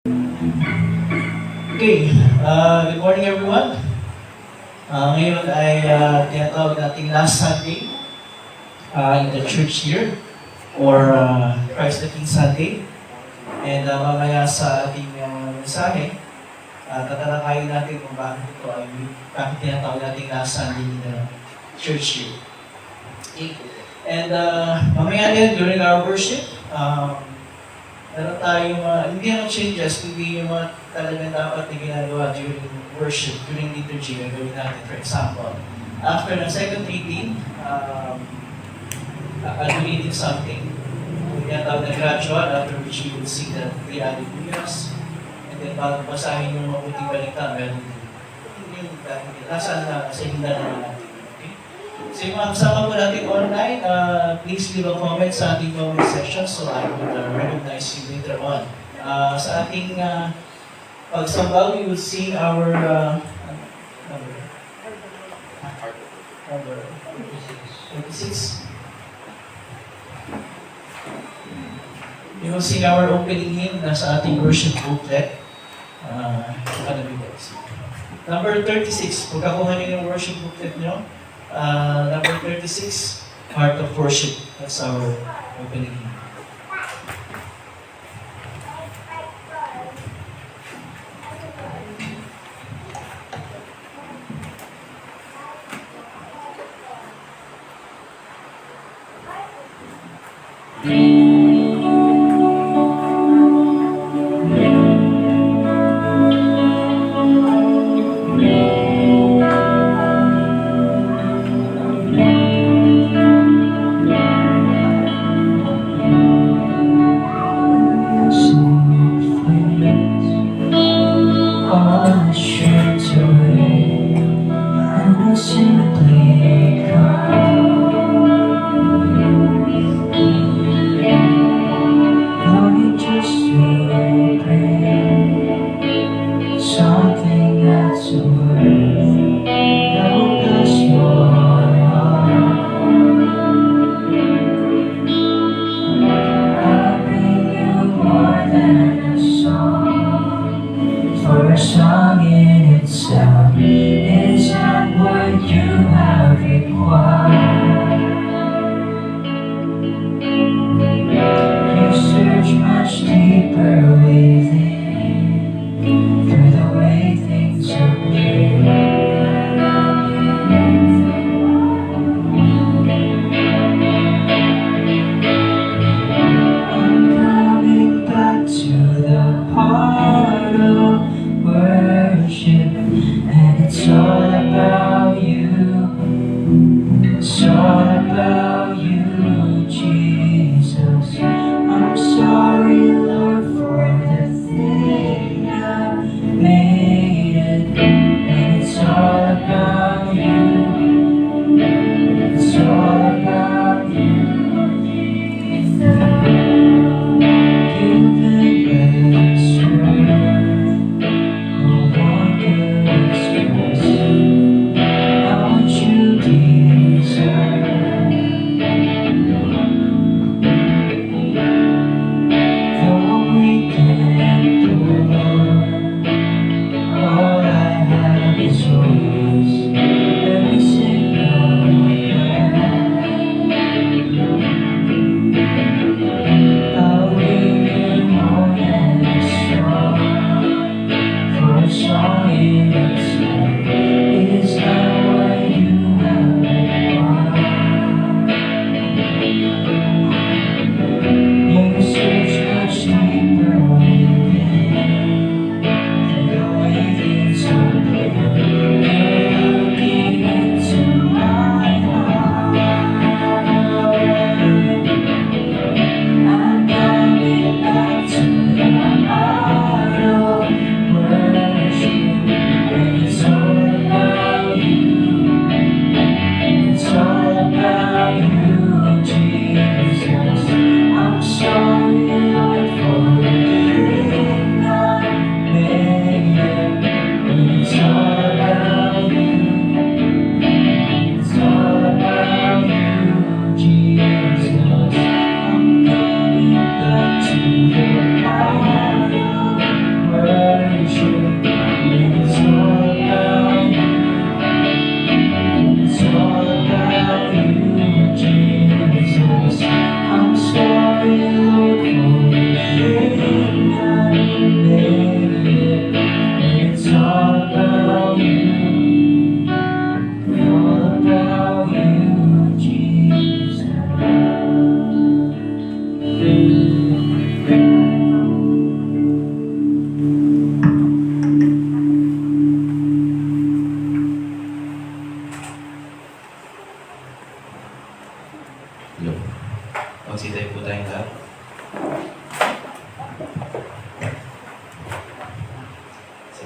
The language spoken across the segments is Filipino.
Okay, good morning everyone. Ngayon ay tinatawag nating last Sunday in the church year or Christ the King Sunday. And mamaya sa ating mensahe, tatalakayin natin kung bakit ito ay tinatawag nating last Sunday in the church year. Okay. And mamaya din during our worship, meron tayong hindi naman changes, kundi yung mga talagang dapat na ginagawa during worship, during liturgy, gagawin natin. For example, after the second reading, reading something, yung tawag na gradual, after which you will sing the three Alleluias, and then bago basahin yung mabuting balita, meron yung nasa hinda naman natin. Okay? So yung mga kasama po natin online, please leave a comment sa ating comment section so I will recognize you later on. Sa ating pagsambal, we will sing our number 26. We will sing our opening hymn na sa ating worship booklet. Number 36, pagkakuha niyo yung worship booklet niyo. Number 36, Heart of Worship. That's our opening hymn. It's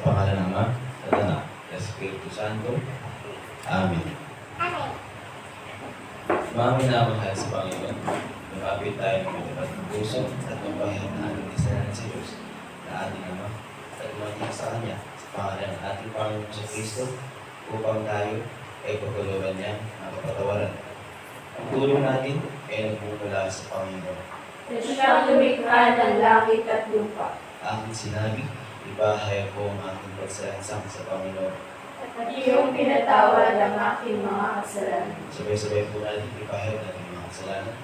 pangalan ng Ama, at Anak, at Espiritu Santo. Amen. Mga minamahal sa Panginoon, lumapit tayo ng matapat ng puso at magpahayag na ating kasalanan sa Diyos na ating Ama at lumapit sa Kanya sa pangalan ng ating Panginoon sa Kristo upang tayo ay pagkaluran niya ng kapatawaran. Ang tulong natin ay nagmumula sa Panginoon. Na siyang lumikha ng langit at lupa. Aking sinabi, ibahayag ko ang aking pagsalansang sa Panginoon. At iyong pinatawad ang aking mga kasalanan. Sabay-sabay po natin ipahayag natin mga kasalanan.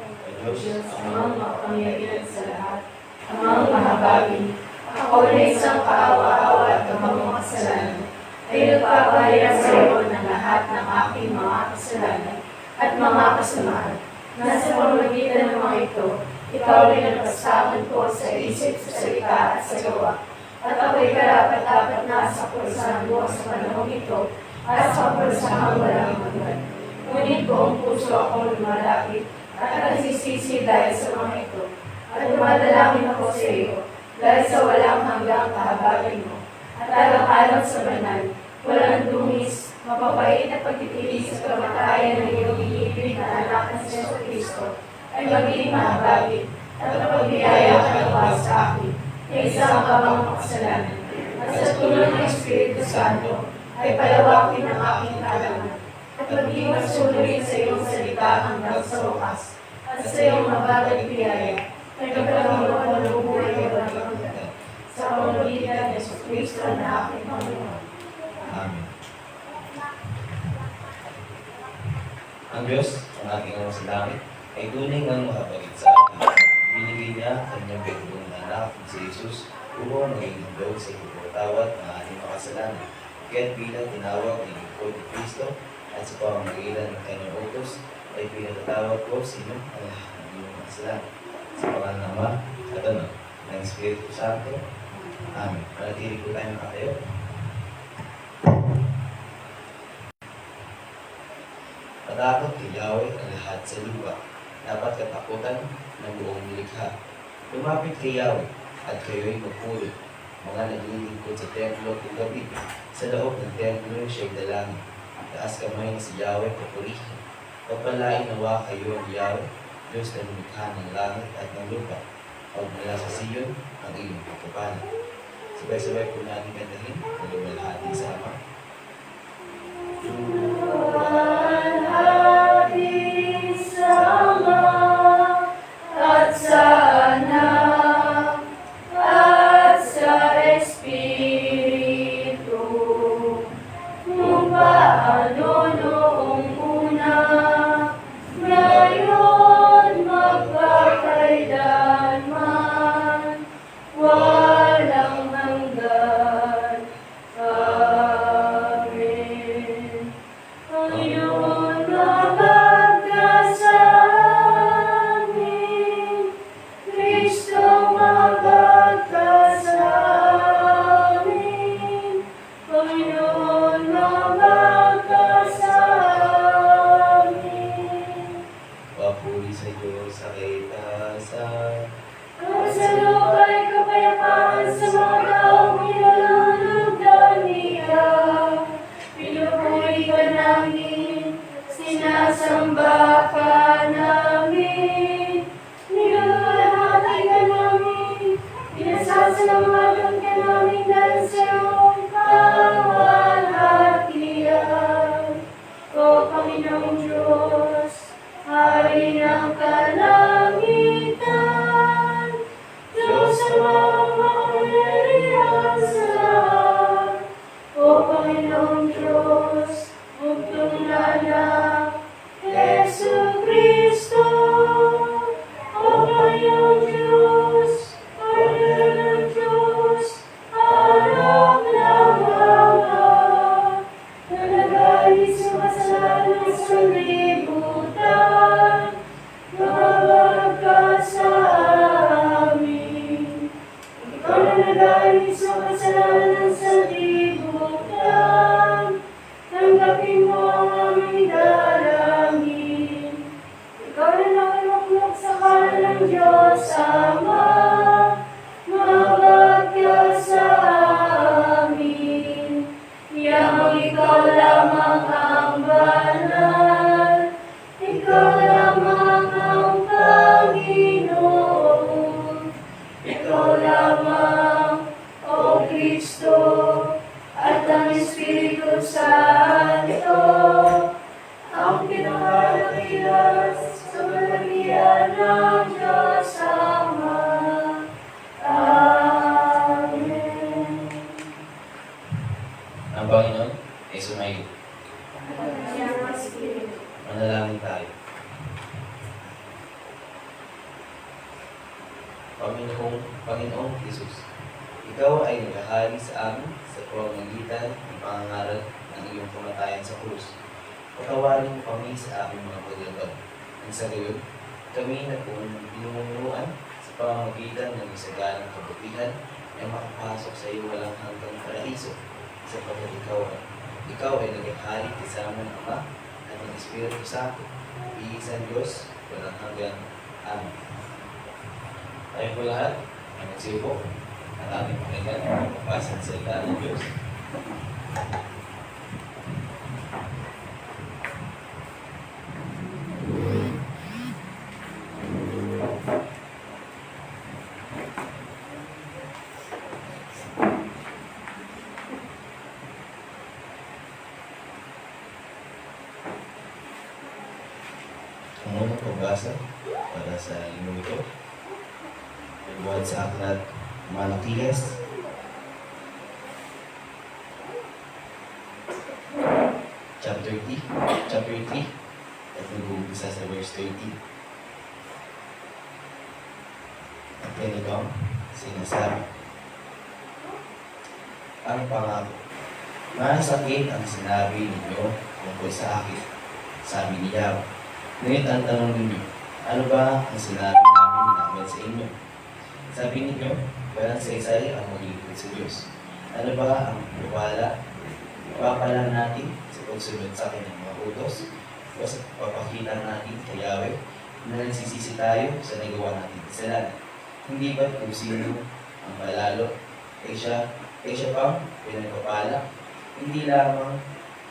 O Diyos, Diyos, amang makapangyarihan sa lahat, amang mahabagin, ako na isang kaawa-awa at amang mga kasalanan, ay nagpapahayag sa iyo ng lahat ng aking mga kasalanan at mga kasamaan. Nasa pamamagitan ng mga ito, ikaw ay nagpasaman ko sa isip, sa salita at sa gawa. At ako'y karapat-dapat na sa kursahan mo sa panahon ito at sa kursahang walang hanggan. Ngunit buong puso akong lumalapit at nagsisisi dahil sa mga ito. At dumadalangin ako sa iyo dahil sa walang hanggang kahabagan mo. At alang-alang sa banal, walang dungis, mapapait at pagtitiis sa kamatayan ng iyong iibig na anak na si Kristo ay magiging mahabagin at napagbiyaya ka nawa sa akin na isang kabang makasalanan. At sa tulong ng Espiritu Santo ay palawakin ang aking kaalaman at maging masunurin sa iyong salita hanggang sa wakas at sa iyong mabagal biyaya na nagkaroon ako ng buhay na walang hanggan sa pamamagitan ng Kristo na aking Panginoon. Amen. Ang Diyos, ang ating Ama sa langit, ay tunay ngang makapagit sa atin. Binigay niya ang kanyang begong na anak si Jesus upang maging handog sa ipagpatawad ng ating makasalanan. Kaya't bilang tinawag ni Lingkod ni Kristo at sa pamamagitan ng kanyang utos, ay pinatatawag ko sino ang lahat ng iyong makasalanan. Sa pangalan ng Ama at Anak, ng Espiritu Santo. Amen. Manatili po tayo nakatayo. Matakot kay Yahweh ang lahat sa lupa. Dapat katakutan ng buong nilikha. Lumapit kay Yahweh at kayo'y magpulot. Mga naglilingkod sa templo kung gabi. Sa loob ng templo siya'y dalangin. Taas kamay na si Yahweh papurihin. Pagpalain nawa kayo ang Yahweh, Diyos na lumikha ng langit at ng lupa. Pagmula sa Siyon ang iyong pagkapalan. Sabay-sabay po natin kantahin ang lumalhati sa Ama. Lumalhati sa Ama at sa Anak at sa Espiritu, kung paano noong una, ngayon magpakailanman, walang hanggan. Amen. Panginoon, mabag ka sa amin. Kristo, mabag ka sa amin. Panginoon, mabag ka sa amin. Papuri sa Diyos sa kaitasan. At sa lupa'y kapayapaan sa mga taong pinalulugdan niya. Pinupuri ka namin, sinasamba ka namin, nilalahati ka namin, pinasasalamatan ka namin dahil sa iyong kaluwalhatian. O Panginoong Diyos, Hari ng kalangitan, Diyos ang makapangyarihan sa lahat. O Panginoong Diyos, bugtong na anak, Jesu Cristo. O Panginoong Diyos, Panginoong Diyos, anak ng Ama, na nagalis sa kasalanan sa libutan, mabag ka sa amin. Ikaw na nagalis sa kasalanan sa libutan, tanggapin mo ang aming dalangin. Ikaw na nakiluklok sa kanan ng Diyos Ama, mabag ka sa Ikaw ay naghahari sa amin sa pamamagitan ng pangangaral ng iyong kamatayan sa krus. Patawarin mo kami sa aming mga paglabag. Ang sa gayon, kami na pinungunuan sa pamamagitan ng isagalang kabutihan ay makapasok sa iyo walang hanggang paraiso sapagkat ikaw ay naghahari kasama ng Ama at ng Espiritu Santo, iisang Diyos, walang hanggang. Amen. Tayo po lahat, ang nagsipo, ang aming pakinggan, ang mapasang salita ng Diyos. Ang unang pagbasa para sa linggo ito ay buhat sa aklat Malakias, chapter 3, at nag-uumpisa sa verse 30. At ganito ang sinasabi. Ang pangako, masakit ang sinabi ninyo tungkol sa akin, sabi ni Yahweh. Ngunit ang tanong ninyo, ano ba ang sinabi namin sa inyo? Sabi ninyo, walang saysay ang maglingkod sa Diyos. Ano ba ang papala natin sa pagsunod sa kanyang mga utos? O sa papakita natin kay Yahweh na nagsisisi tayo sa nagawa natin kasalanan? Hindi ba kung sino ang malalo ay siya pang pinagpapala? Hindi lamang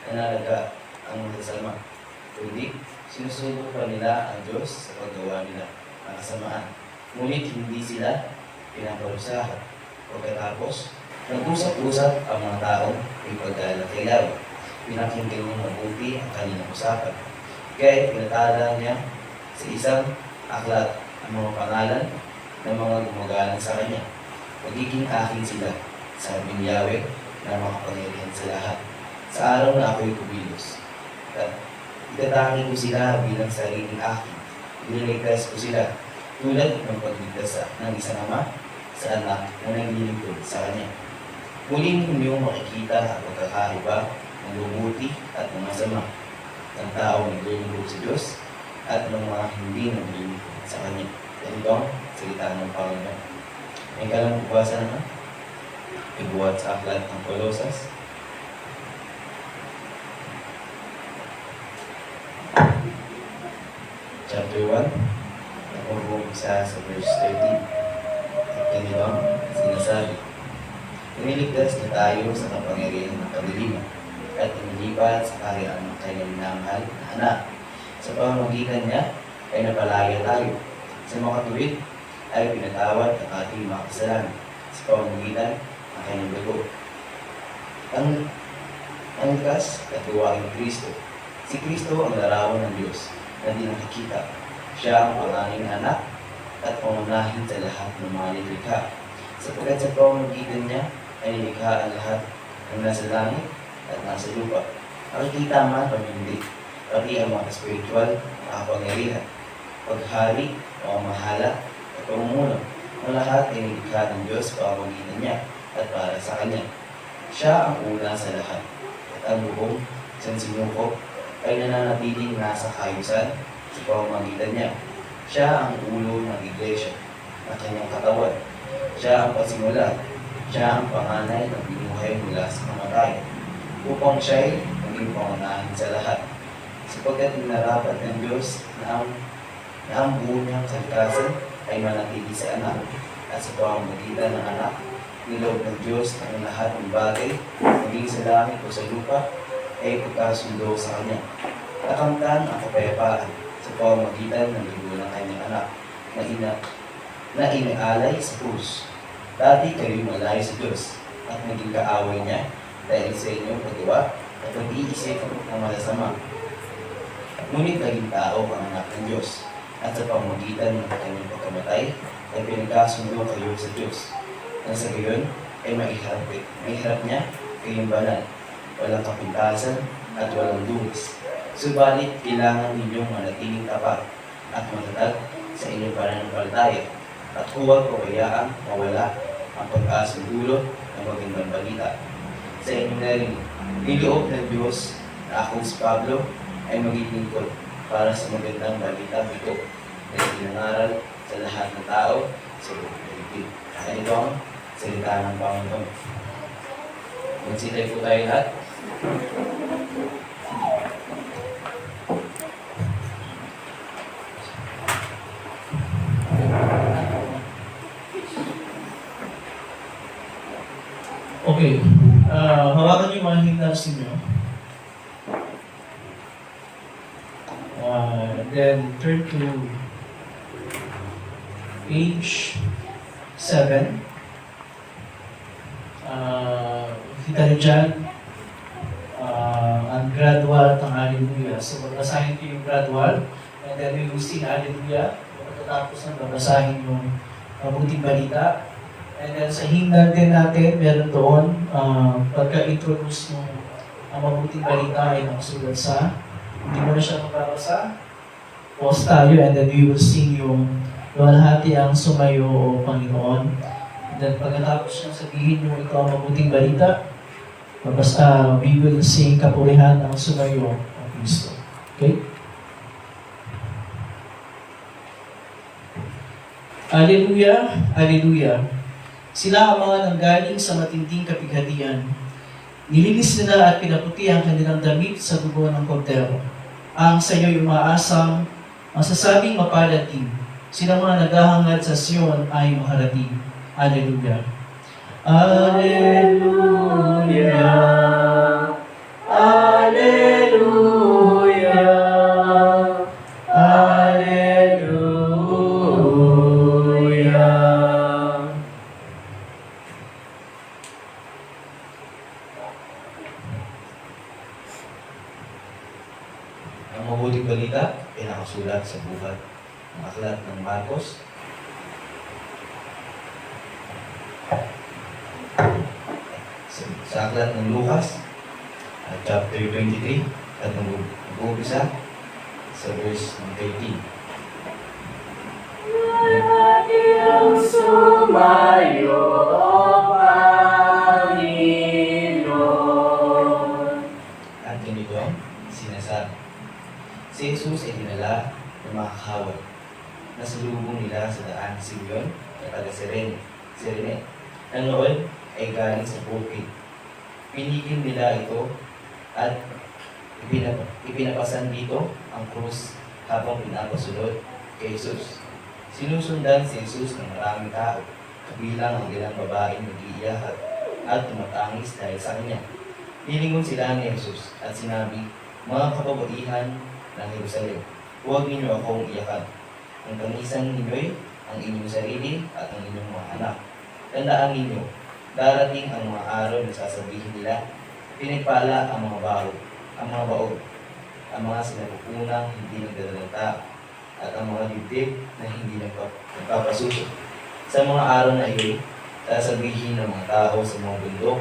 nanalaga ang masasama, kundi sinusubok pa nila ang Diyos sa paggawa nila ng kasamaan. Ngunit hindi sila pinaparusahan. Pagkatapos, nag-usap-usap ang mga taong may paggalang kay Yahweh. Pinakinggan niya mabuti ang kanilang usapan. Kaya pinatala niya sa isang aklat ang mga pangalan ng mga gumagalang sa kanya. Magiging akin sila, sabi ni Yahweh na makapangyarihan sa lahat. Sa araw na ako'y kumilos. Itatangi ko sila bilang sariling akin. Ililigtas ko sila tulad ng pagligtas ng isang ama sa anak na naglilingkod sa kanya. Muling ninyong makikita ang pagkakaiba ng lubuti at ng masama ng tao na naglilingkod sa Diyos at ng mga hindi naglilingkod sa kanya. Ganito ang salita ng Panginoon. May kalang bubasa naman, ibuhat sa aklat ng Kolosas, chapter 1, isa sa verse 13. At ganito ang sinasabi. Iniligtas na tayo sa kapangyarihan ng kadiliman at inilipat sa kaharian ng kanyang minamahal na anak. Sa pamamagitan niya ay napalaya tayo. Sa makatuwid ay pinatawad ang ating mga kasalanan sa pamamagitan ng kanyang dugo. Ang likas at luwaing Kristo. Si Kristo ang larawan ng Diyos na di nakikita. Siya ang panganing anak at pangunahin sa lahat ng mga nilikha. Sapagkat sa pamamagitan niya ay nilikha ang lahat ng nasa langit at nasa lupa. Makikita man o hindi, pati ang mga spiritual na kapangyarihan, paghari, pamamahala, at pamumuno. Ang lahat ay nilikha ng Diyos sa pamamagitan niya at para sa Kanya. Siya ang una sa lahat at ang buong isang sinuko ay nananatiling nasa kaayusan sa pamamagitan niya. Siya ang ulo ng iglesia na kanyang katawan. Siya ang pasimula. Siya ang panganay ng binuhay mula sa kamatay, upang siya'y maging pangunahin sa lahat. Sapagkat inarapat ng Diyos na ang buo niyang kalikasan ay manatili sa anak, at sa pamamagitan ng anak, niloob ng Diyos ang lahat ng bagay, maging sa langit o sa lupa, ay pagkasundo sa Kanya. Nakamtan ang kapayapaan sa pamamagitan ng dugo ng kanyang anak na inaalay sa krus. Dati kayo'y malayo sa Diyos at naging kaaway niya dahil sa inyong paggawa at pag-iisip ng masasama. Ngunit naging tao ang anak ng Diyos at sa pamamagitan ng kanyang pagkamatay ay pinagkasundo kayo sa Diyos. Nang sa gayon ay maiharap niya kayong banal, walang kapintasan at walang dungis. Subalit, kailangan ninyong manatiling tapat at matatag sa inyong pananampalataya at huwag pabayaang mawala ang pag-asang dulot ng magandang balita. Sa inyong narinig, niloob ng Diyos na ako si Pablo ay magiging lingkod para sa magandang balita ito na pinangaral sa lahat ng tao sa buong daigdig. At ito ang salita ng Panginoon. Magsitay po tayo lahat. Okay. Hawakan niyo yung mga hymnals ninyo. Then turn to page 7. Kita niyo dyan ang gradual at ang hallelujah. So, babasahin ko yung gradual and then we will sing hallelujah. Pagkatapos ng babasahin yung mabuting balita. And then sa hymnal din natin, meron doon, pagka-introduce mo ang mabuting balita ay nakasulat sa, hindi mo na siya mababasa, pause tayo and then we will sing yung luwalhati ang sumayo o Panginoon. And then pagkatapos niyang sabihin yung ito ang mabuting balita, we will sing kapurihan ang sumayo o Kristo. Okay? Hallelujah, Hallelujah. Sila ang mga nanggaling sa matinding kapighatian. Nilinis nila at pinaputi ang kanilang damit sa dugo ng kordero. Ang sa iyo'y umaasang, masasabing mapalad din. Sila mga naghahangad sa Sion ay makarating. Hallelujah. Hallelujah. Hallelujah. Hallelujah. Ang mabuting balita ay nakasulat sa buhat ng aklat ng Marcos, sa aklat ng Lucas, chapter 23, at nag-uumpisa sa verse ng 13. Ang sumayo, O Panginoon. At ganito ang sinasabi. Si Jesus ay dinala ng mga kahawad na salubong nila sa daan Simeon at taga-Sirene. Ang noon ay galing sa bukid. Pinigil nila ito at ipinapasan dito ang krus habang pinapasunod kay Jesus. Sinusundan si Jesus ng maraming tao, kabilang ang ilang babaeng nag-iiyak at tumatangis dahil sa kanya. Nilingon sila ni Jesus at sinabi, mga kababaihan ng Jerusalem, huwag ninyo akong iyakan. Ang tangisan ninyo'y ang inyong sarili at ang inyong mga anak. Tandaan ninyo, darating ang mga araw na sasabihin nila, pinagpala ang mga baog, ang mga sinapupunang hindi nagdadalanta, at ang mga dibdib na hindi nagpapasuso. Sa mga araw na iyon, sasabihin ng mga tao sa mga bundok,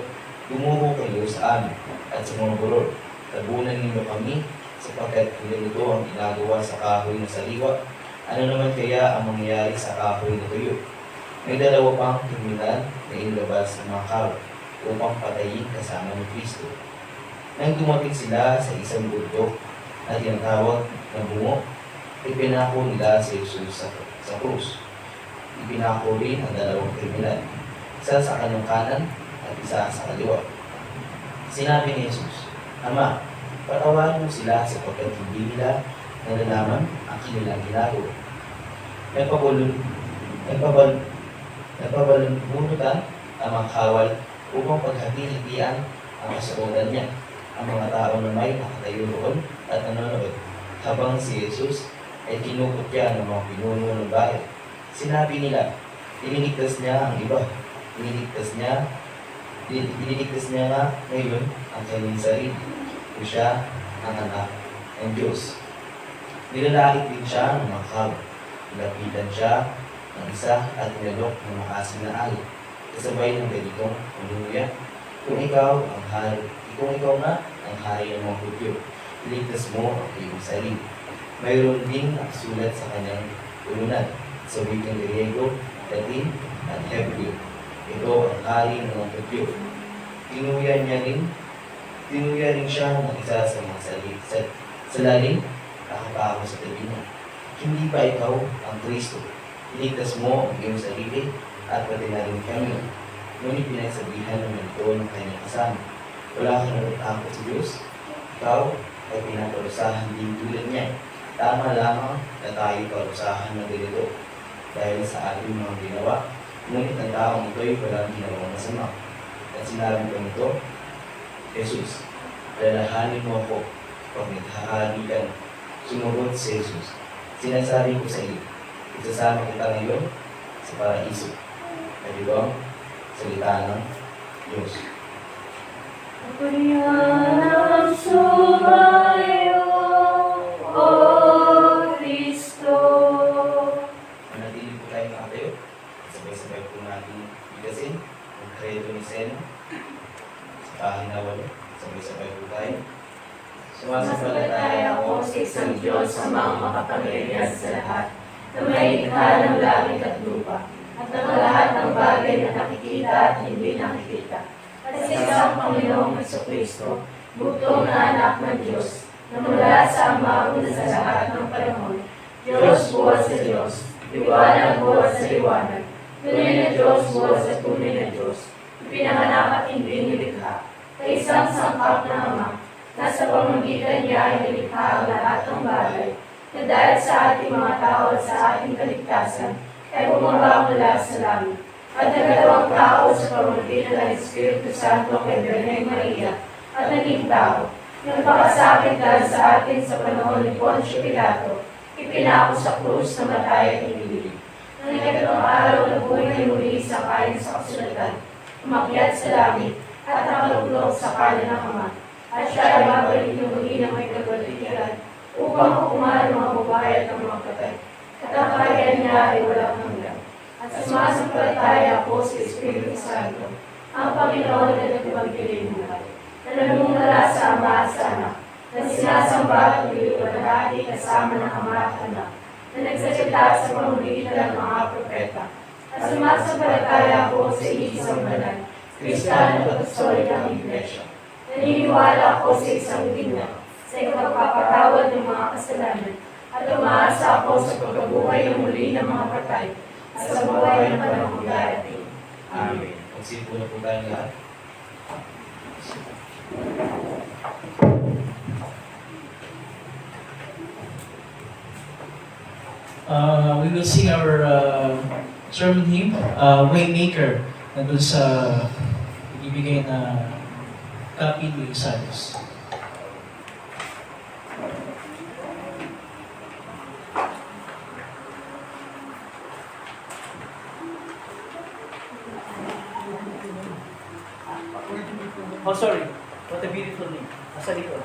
gumuho kayo sa amin, at sa mga burol, tabunan ninyo kami, sapagkat niluluto ang ginagawa sa kahoy na saliwa. Ano naman kaya ang mangyayari sa kahoy na tuyo? May dalawa pang kriminal na inilabas ng mga kawa upang patayin kasama ni Kristo. Nang dumating sila sa isang bundok na tinatawag na bungo, ipinako nila si Jesus sa krus. Ipinako rin ang dalawang kriminal, isa sa kanyang kanan at isa sa kaliwa. Sinabi ni Jesus, Ama, patawarin mo sila sapagkat hindi nila nalalaman ang kanilang ginagawa. Nagpabalunbunutan ang mga kawal upang paghati-hatian ang kasagutan niya. Ang mga tao na may nakatayo roon at nanonood habang si Jesus ay kinukutya ng mga pinuno ng bayan. Sinabi nila, iniligtas niya ang iba. Iniligtas niya nga ngayon ang kanyang sarili. O siya ang anak ng Diyos. Nilalait din siya ng mga kawa. Nilapitan siya ng isa at nilok ng maasim na alay. Kasabay ng ganitong hallelujah. Kung ikaw na ang hari ng mga Hudyo, iligtas mo ang iyong sarili. Mayroon din nakasulat sa kanyang ulunan sa wikang Griego, Latin, at Hebreo. Ito ang hari ng mga tubyo. Tinuya rin siya ng isa sa mga salaling nakapako sa tabi niya. Hindi ba ikaw ang Kristo? Iligtas mo ang iyong sarili at pati na rin kami. Ngunit pinagsabihan naman ito ng kanyang kasama. Wala ka natatakot sa Diyos. Ikaw ay pinaparusahan din tulad niya. Tama lamang na tayo parusahan ng ganito dahil sa ating mga ginawa. Ngunit ang taong ito ay walang ginawang masama. At sinabi ko nito, Jesus, lalahanin mo ako pag naghahari ka na. Sumunod si Jesus. Sinasabi ko sa iyo, isasama kita ngayon sa paraiso. At ito ang salita ng Diyos. Purihan sumayo, O Kristo. Manatili po tayo nakatayo. Sabay-sabay po natin bigasin ang kredo ni Sena. Sa pahina 8, sabay-sabay po tayo. Sumasampalataya ako sa isang Diyos sa mga makapangyarihan sa lahat, na may likha ng langit at lupa, at ng lahat ng bagay na nakikita at hindi nakikita. At sa isang Panginoong Jesucristo, bugtong na anak ng Diyos, na mula sa Ama una sa lahat ng panahon, Diyos buwas sa Diyos, liwanag buwas sa liwanag, tunay na Diyos buwas sa tunay na Diyos, ipinanganak at hindi nilikha, sa isang sangkap na Ama, nasa pamamagitan niya ay nilikha ang lahat ng bagay, na dahil sa ating mga tao at sa ating kaligtasan, ay bumaba mula sa langit. At nagkatawang tao sa pamamagitan ng Espiritu Santo kay Birhen Maria, at naging tao. Nagpakasakit dahil sa atin sa panahon ni Poncio Pilato, ipinako sa krus na matay at inilig. Nang ikatlong araw na buhay muli sa kain sa kasulatan, umakyat sa langit, at nakalulog sa kanan ng Ama. At siya ay babalik ng muli ng may kagalitiran upang hukuman ang mga babae at ang mga patay. At ang kaharian niya ay walang hanggan. At sumasampalataya ako sa Espiritu Santo, ang Panginoon na nagpagdilim lahat, na namumula sa Ama at sa Anak, na sinasamba at nililiwanagi kasama ng Ama at Anak, na nagsasalita sa pamamagitan ng mga propeta. At sumasampalataya ako sa isang banal, Kristiyano at Apostolikang Iglesia. Naniniwala ako sa isang digna, sa ipagpapatawad ng mga kasalanan, at umaasa ako sa pagkabuhay ng muli ng mga patay, at sa buhay ng panahong darating. Amen. Magsipo na po tayo lahat. We will sing our sermon hymn, Waymaker, na doon sa ibigay na copy ni Salos. Oh, sorry. What a beautiful name. Nasa likod.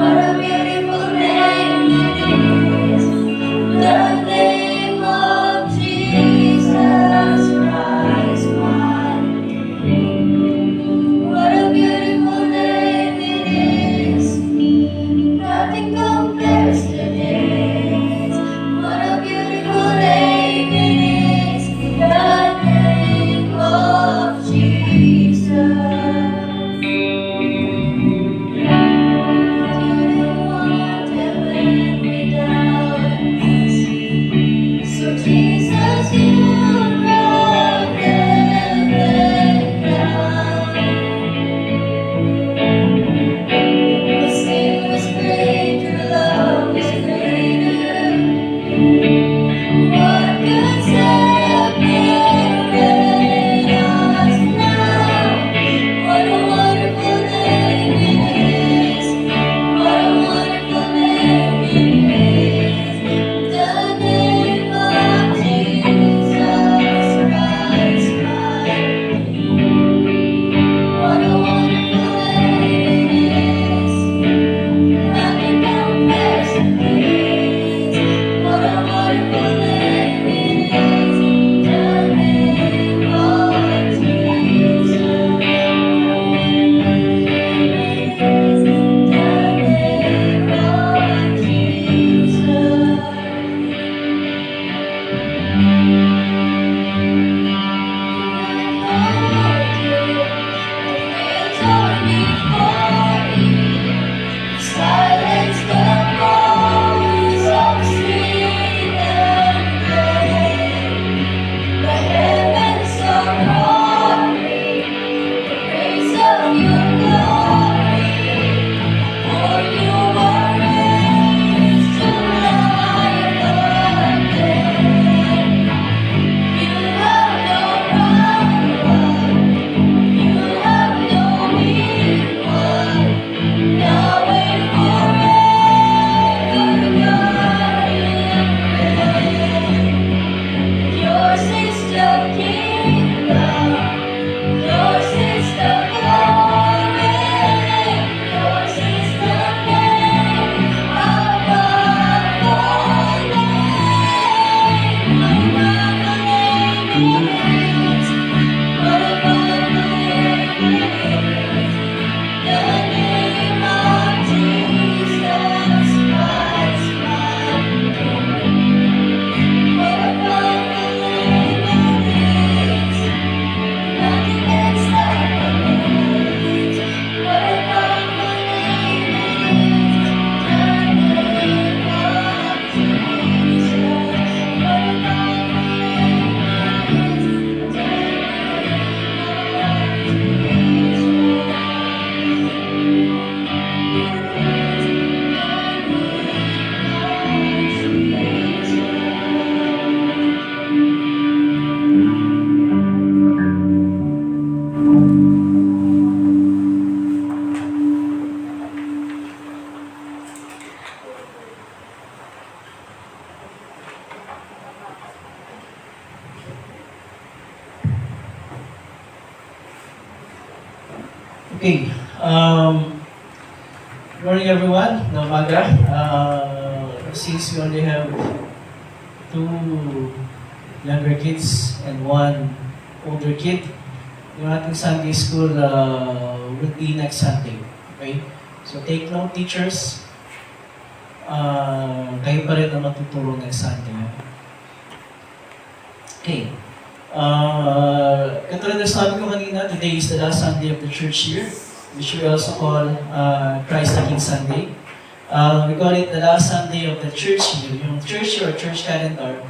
What a Okay. Good morning, everyone. Na umaga. Since we only have 2 younger kids and 1 older kid, yung ating Sunday school will be next Sunday. Okay? So take note, teachers. Kayo pa rin na matuturo next Sunday. Okay. Katulad na sabi ko kanina, today is the last Sunday of the church year, which we also call Christ the King Sunday. We call it the last Sunday of the church year. Yung church year or church calendar,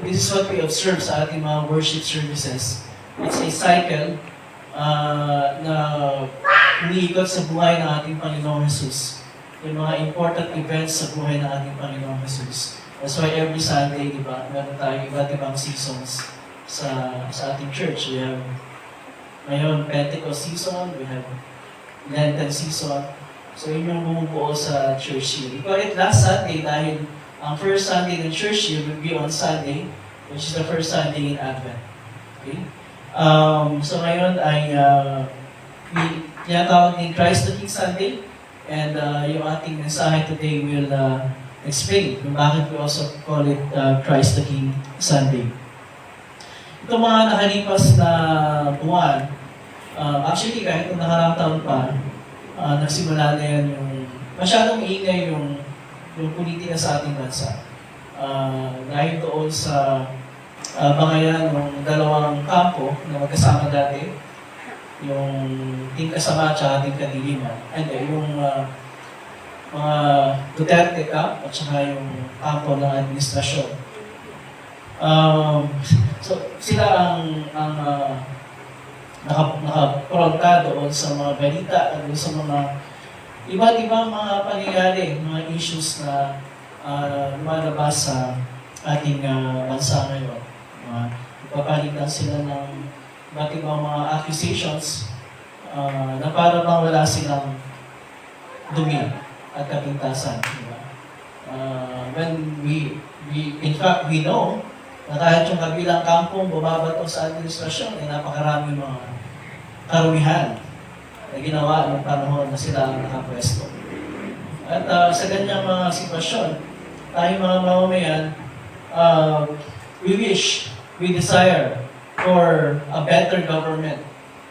this is what we observe sa ating mga worship services. It's a cycle na umiikot sa buhay ng ating Panginoong Jesus. Yung mga important events sa buhay ng ating Panginoong Jesus. That's why every Sunday, di ba, meron tayong iba't ibang seasons sa ating church. We have ngayon Pentecost season, we have Lenten season. So yun yung bumubuo sa church year. We call it last Sunday dahil ang first Sunday ng church year will be on Sunday, which is the first Sunday in Advent. Okay? So ngayon ay tinatawag din Christ the King Sunday, and yung ating mensahe today will explain kung bakit we also call it Christ the King Sunday. Itong mga nakalipas na buwan, actually kahit nung nakaraang taon pa, nagsimula na yan yung masyadong iingay yung politika sa ating bansa. Dahil doon sa bangayan ng dalawang kampo na magkasama dati, yung Team Kasama at Team Kadiliman, and yung mga Duterte camp at saka yung kampo ng administrasyon. So sila ang nakapronta doon sa mga balita at doon sa mga iba't ibang mga pangyayari, mga issues na lumalabas sa ating bansa ngayon. Ipapalitan sila ng iba't ibang mga accusations na para bang wala silang dumi at kapintasan. Diba? When in fact, we know na kahit yung kabilang kampong bumabato sa administrasyon ay napakarami mga karumihan na ginawa ng panahon na sila ang nakapwesto. At sa ganyang mga sitwasyon, tayong mga mamamayan, we wish, we desire for a better government.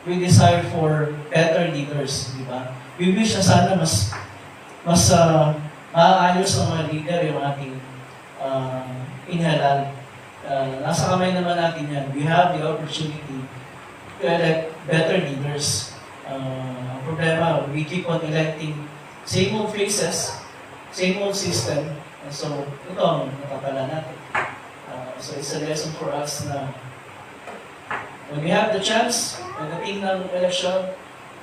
We desire for better leaders, di ba? We wish na sana mas maaayos ang mga leader yung ating inhalal. Nasa kamay naman natin yan. We have the opportunity to elect better leaders. Ang problema, we keep on electing same old faces, same old system. And so, ito ang nakapala natin. So it's a lesson for us na when we have the chance, pagdating ng election,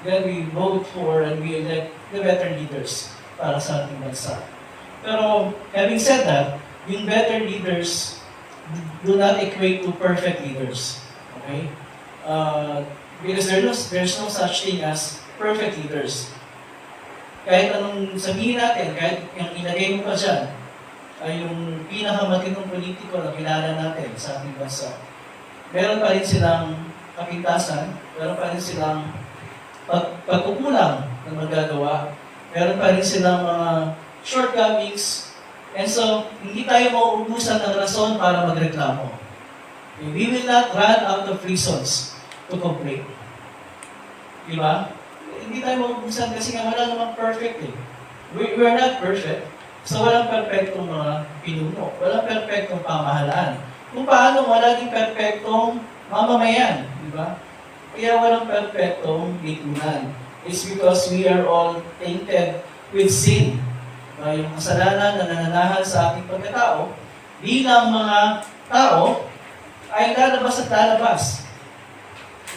then we vote for and we elect the better leaders para sa ating bansa. Pero having said that, yung better leaders do not equate to perfect leaders. Okay? Because there's no such thing as perfect leaders. Kahit anong sabihin natin, kahit yung ilagay mo pa dyan, ay yung pinakamatinong politiko na kilala natin sa ating bansa. Meron pa rin silang kapintasan, meron pa rin silang pagkukulang na magagawa, meron pa rin silang mga shortcomings, and so, hindi tayo mauubusan ng rason para magreklamo. We will not run out of reasons to complain. Diba? Hindi tayo mauubusan kasi nga wala namang perfect eh. We are not perfect. So walang perfectong mga pinuno. Walang perfectong pamahalaan. Kung paano wala din perfectong mamamayan. Diba? Kaya walang perfectong likunan. It's because we are all tainted with sin. Yung kasalanan na nananahan sa ating pagkatao, bilang mga tao, ay lalabas at lalabas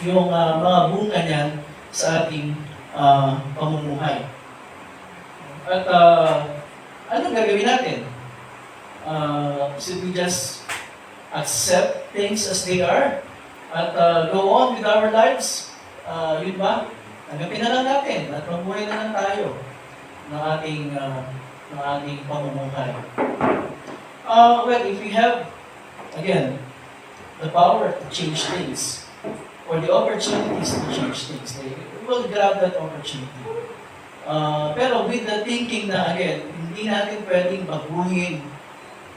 yung mga bunga niyan sa ating pamumuhay. At anong gagawin natin? Should we just accept things as they are at go on with our lives? Yun ba? Tanggapin na lang natin at mabuhay na lang tayo ng ating pamumuhay. Well, if we have, again, the power to change things, or the opportunities to change things. They will grab that opportunity. Pero with the thinking na, again, hindi natin pwedeng baguhin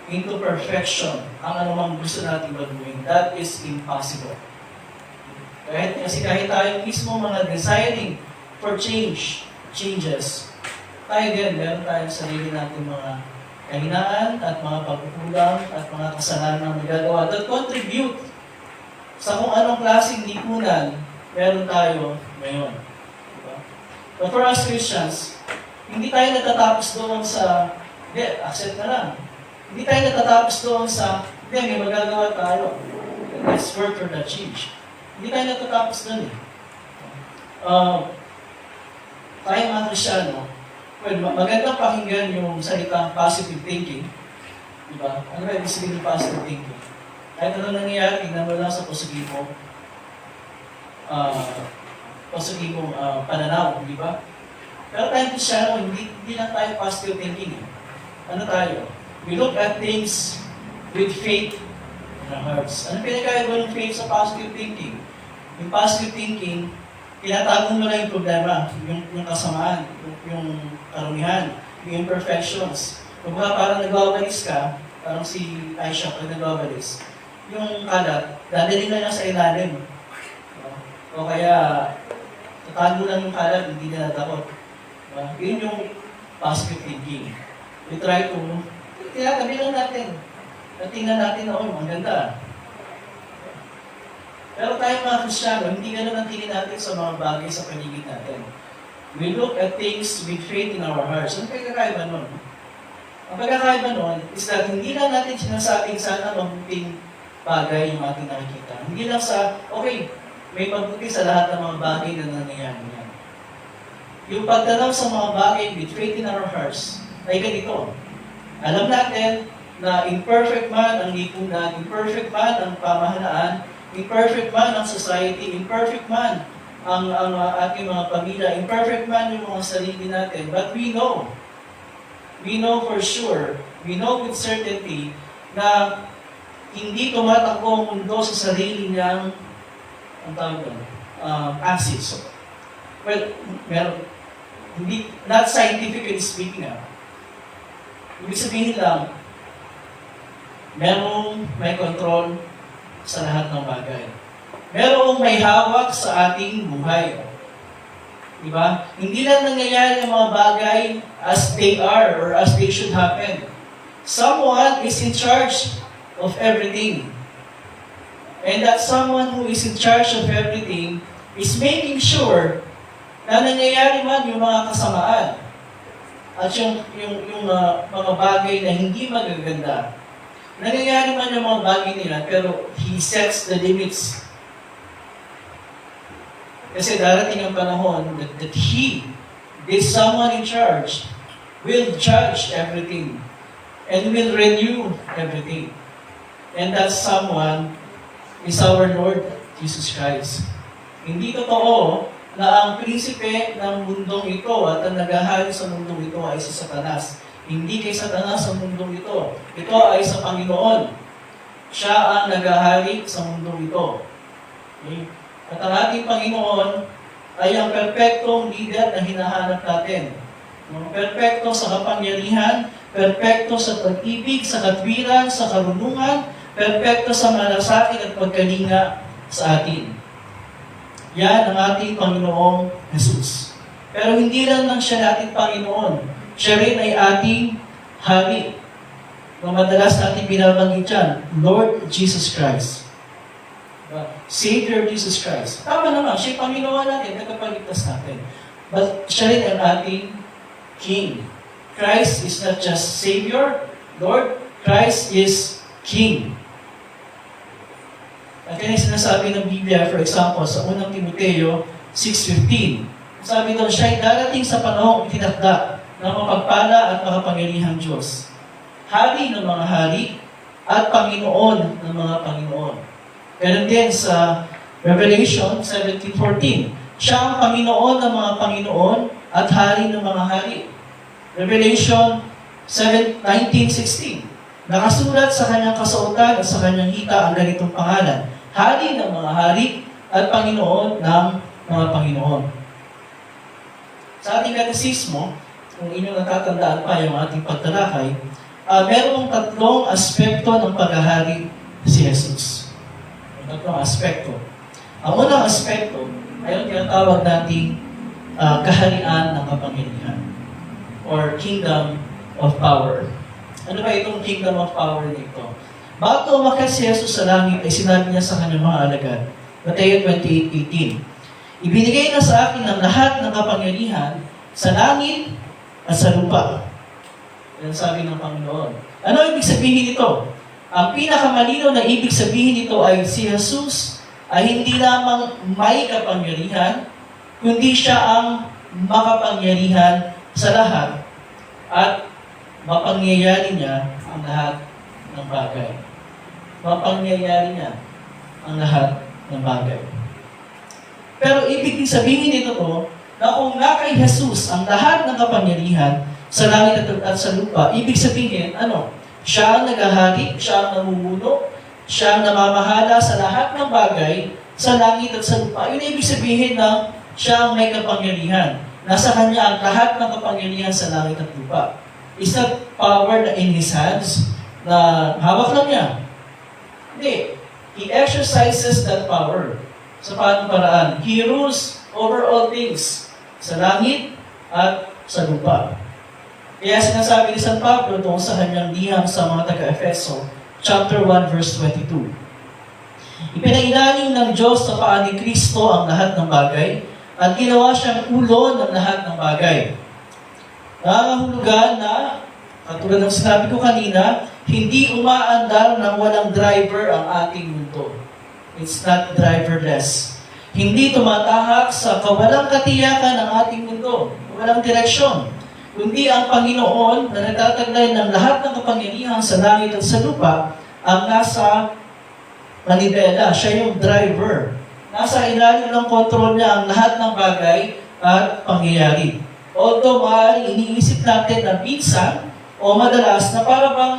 into perfection ang anumang gusto natin baguhin. That is impossible. Kasi kahit tayo mismo mga desiring for changes, tayo din, meron tayong sarili natin mga kahinaan at mga pagkukulang at mga kasalanan na magagawa that contribute sa kung anong klaseng lipunan meron tayo ngayon. Diba? But for us Christians, hindi tayo natatapos doon sa, accept na lang. Hindi tayo natatapos doon sa, may magagawa tayo. Let's work for that change. Hindi tayo natatapos doon eh. Tayo mga Kristyano, well, magandang pakinggan yung salitang positive thinking. Diba? Ano ba ibig sabihin ng positive thinking? Kahit ano nangyayari, tingnan mo lang sa positibong pananaw, di ba? Pero tayo Kristyano, hindi lang tayo positive thinking. Ano tayo? We look at things with faith in our hearts. Ano pinagkaiba ng faith sa positive thinking? Yung positive thinking, tinatago mo lang yung problema, yung kasamaan, yung karumihan, yung imperfections. Kung parang nagwawalis ka, parang si Aisha pag nagwawalis, yung kalat, dadalhin na lang sa ilalim. O kaya, tatago lang yung kalat, hindi na natakot. Yun yung positive thinking. We try to, tinatabi lang natin. Tingnan natin na, ang ganda. Pero tayo mga Kristyano, hindi ganun ang tingin natin sa mga bagay sa paligid natin. We look at things with faith in our hearts. Ano pagkakaiba nun? Ang pagkakaiba nun is that hindi lang natin sinasabing sana mabuting bagay yung ating nakikita. Hindi lang sa, okay, may mabuti sa lahat ng mga bagay na nangyayari yan. Yung pagtanaw sa mga bagay with faith in our hearts ay ganito. Alam natin na imperfect man ang lipunan, imperfect man ang pamahalaan, imperfect man ang society, imperfect man ang ating mga pamilya, imperfect man yung mga sarili natin. But we know for sure, we know with certainty na hindi tumatakbo ang mundo sa sarili niyang axis. Well, not scientifically speaking ibig sabihin lang, merong may control sa lahat ng bagay. Merong may hawak sa ating buhay. Diba? Hindi lang nangyayari ang mga bagay as they are or as they should happen. Someone is in charge of everything. And that someone who is in charge of everything is making sure na nangyayari man yung mga kasamaan at yung mga bagay na hindi magaganda. Nangyayari man yung mga bagay nila, pero He sets the limits. Kasi darating ang panahon that He, this someone in charge, will judge everything and will renew everything. And that someone is our Lord Jesus Christ. Hindi totoo na ang prinsipe ng mundong ito at ang naghahari sa mundong ito ay si Satanas. Hindi kay Satanas sa mundong ito. Ito ay sa Panginoon. Siya ang naghahari sa mundong ito. Okay? At ang ating Panginoon ay ang perpektong leader na hinahanap natin. Perpekto sa kapangyarihan, perpekto sa pag-ibig, sa katwiran, sa karunungan, perpekto sa malasakit at pagkalinga sa atin. Yan ang ating Panginoong Jesus. Pero hindi lang siya nating Panginoon. Siya rin ay ating hari. Kung madalas natin binabanggit yan, Lord Jesus Christ. Savior Jesus Christ. Tama naman, siya Panginoon natin, tagapagligtas natin. But siya rin ang ating King. Christ is not just Savior, Lord, Christ is King. At yan ay sinasabi ng Biblia, for example, sa 1 Timoteo 6:15. Sabi doon, siya ay darating sa panahong itinakda ng mapagpala at makapangyarihang Diyos. Hari ng mga hari at Panginoon ng mga Panginoon. Ganun din sa Revelation 17:14. Siya ang Panginoon ng mga Panginoon at hari ng mga hari. Revelation 19:16. Nakasulat sa kanyang kasuotan at sa kanyang hita ang ganitong pangalan. Hari ng mga hari at Panginoon ng mga Panginoon. Sa ating katekismo, kung inyong natatandaan pa yung ating pagtalakay, merong tatlong aspekto ng paghahari si Jesus. Tatlong aspekto. Ang unang aspekto ay yung tinatawag nating kaharian ng kapangyarihan or kingdom of power. Ano ba itong kingdom of power nito? Bago umakyat si Jesus sa langit, ay sinabi niya sa kanyang mga alagad, Mateo 28:18, ibinigay na sa akin ang lahat ng kapangyarihan sa langit at sa lupa. Yan sabi ng Panginoon. Ano ibig sabihin nito? Ang pinakamalinaw na ibig sabihin nito ay si Jesus ay hindi lamang may kapangyarihan, kundi siya ang makapangyarihan sa lahat at mapangyayari niya ang lahat ng bagay. Mapangyayari niya ang lahat ng bagay. Pero ibig sabihin nito na kung nga kay Jesus ang lahat ng kapangyarihan sa langit at sa lupa, ibig sabihin, ano? Siya ang naghahari, siya ang namumuno, siya ang namamahala sa lahat ng bagay sa langit at sa lupa. Yun ibig sabihin na siya ang may kapangyarihan. Nasa kanya ang lahat ng kapangyarihan sa langit at lupa. Is that power na in His hands na hawak lang niya? Hindi. He exercises that power. Sa paanong paraan? He rules over all things sa langit at sa lupa. Kaya sinasabi ni San Pablo doon sa kanyang liham sa mga taga-Efeso, chapter 1, verse 22. Ipinailalim ng Diyos sa paa ni Kristo ang lahat ng bagay at ginawa siyang ulo ng lahat ng bagay. Nangangahulugan na, katulad ng sinabi ko kanina, hindi umaandar ng walang driver ang ating mundo. It's not driverless. Hindi tumatahak sa kawalang katiyakan ng ating mundo, walang direksyon. Kundi ang Panginoon na nagtataglay ng lahat ng kapangyarihan sa langit at sa lupa ang nasa manibela. Siya yung driver. Nasa ilalim ng kontrol niya ang lahat ng bagay at pangyayari. Although maaari iniisip natin na minsan o madalas na para bang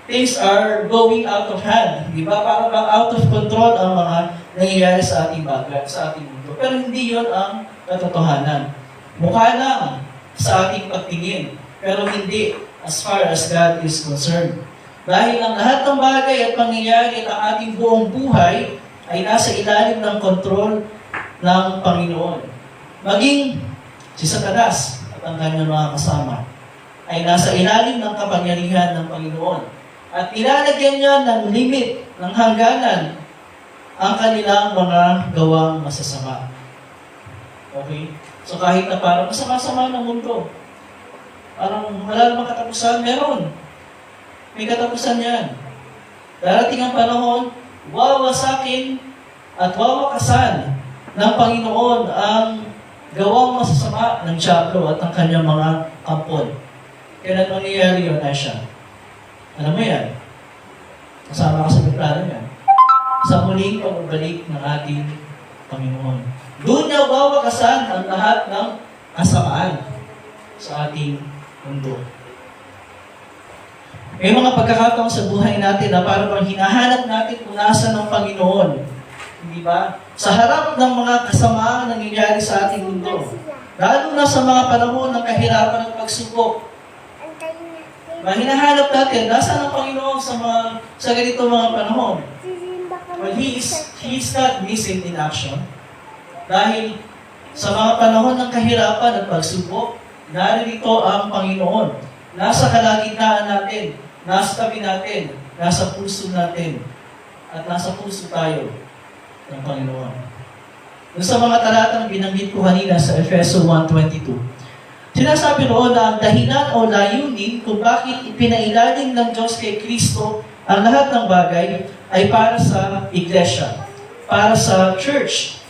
things are going out of hand. Di ba? Para bang out of control ang mga nangyayari sa ating bagay, sa ating mundo. Pero hindi yon ang katotohanan. Mukha lang sa ating pagtingin, pero hindi as far as God is concerned. Dahil ang lahat ng bagay at pangyayari at ang ating buong buhay ay nasa ilalim ng kontrol ng Panginoon. Maging si Satanas at ang kanyang mga kasama ay nasa ilalim ng kapangyarihan ng Panginoon. At nilalagyan niya ng limit, ng hangganan, ang kanilang mga gawang masasama. Okay? So kahit na parang masama-sama ng mundo, parang wala namang katapusan, meron. May katapusan yan. Darating ang panahon, wawasakin at wawakasan ng Panginoon ang gawang masasama ng Diablo at ang kanyang mga kampon. Kailan mangyayari yun, Asha? Alam mo yan? Kasama ka sa plano yan. Sa muling pagbabalik ng ating Panginoon. Doon niya wawakasan ang lahat ng kasamaan sa ating mundo. May mga pagkakataon sa buhay natin na parang hinahanap natin kung nasa ng Panginoon. Hindi ba? Sa harap ng mga kasamaan na nangyayari sa ating mundo. Lalo na sa mga panahon ng kahirapan at pagsubok. Hinahanap natin, nasa ng Panginoon sa ganito mga panahon. Well, He is not missing in action. Dahil sa mga panahon ng kahirapan at pagsubok, naririto ang Panginoon. Nasa kalagitnaan natin, nasa tabi natin, nasa puso natin, at nasa puso tayo ng Panginoon. Doon sa mga talatang binanggit ko kanina sa Efeso 1:22, sinasabi roon na ang dahilan o layunin kung bakit ipinailalim ng Diyos kay Kristo ang lahat ng bagay ay para sa iglesia, para sa church.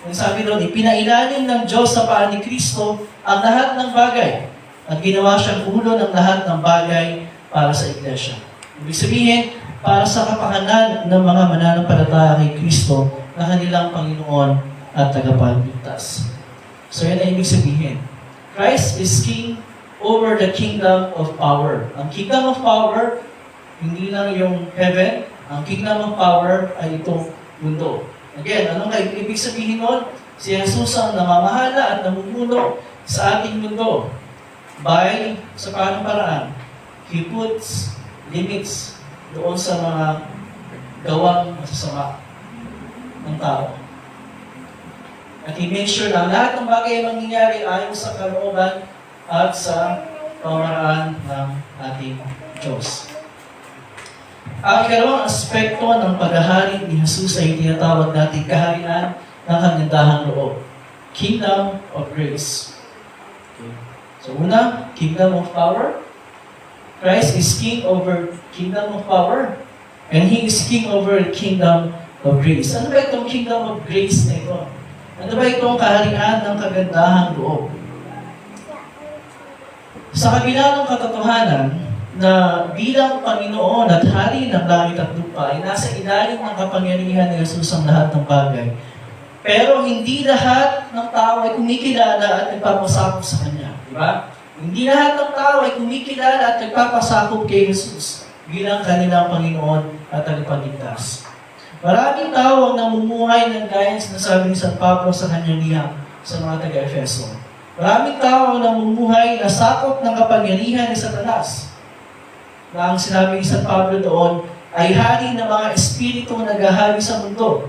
Ang sabi doon, ipinailalim ng Diyos sa paa ni Kristo ang lahat ng bagay at ginawa siyang ulo ng lahat ng bagay para sa iglesia. Ibig sabihin, para sa kapakanan ng mga mananampalataya kay Kristo na kanilang Panginoon at tagapagligtas. So yan ay ibig sabihin. Christ is King over the kingdom of power. Ang kingdom of power, hindi lang yung heaven. Ang kingdom of power ay itong mundo. Again, anong ibig sabihin nun? Si Jesus ang namamahala at namumuno sa ating mundo sa paanong paraan? He puts limits doon sa mga gawang masasama ng tao. At He makes sure na lahat ng bagay ay mangyayari ayon sa kalooban at sa pamaraan ng ating Diyos. Ang ikalawang aspekto ng paghahari ni Jesus ay tinatawag natin kaharian ng kagandahang loob. Kingdom of Grace. Okay. So una, Kingdom of Power. Christ is King over Kingdom of Power. And He is King over Kingdom of Grace. Ano ba itong Kingdom of Grace na ito? Ano ba itong kaharian ng kagandahang loob? Sa kabila ng katotohanan na bilang Panginoon at Hari ng langit at lupa ay nasa ilalim ng kapangyarihan ni Jesus ang lahat ng bagay. Pero hindi lahat ng tao ay kumikilala at nagpapasakop sa Kanya. Di ba? Hindi lahat ng tao ay kumikilala at nagpapasakop kay Jesus bilang kanilang Panginoon at tagapagligtas. Maraming tao ang namumuhay ng gaya ng sinasabi ni San Pablo sa kanyang liham sa mga taga-Efeso. Maraming tao ang namumuhay na sakop ng kapangyarihan ni Satanas. Na ang sinabi ni San Pablo doon ay hari ng mga espiritong naghahari sa mundo.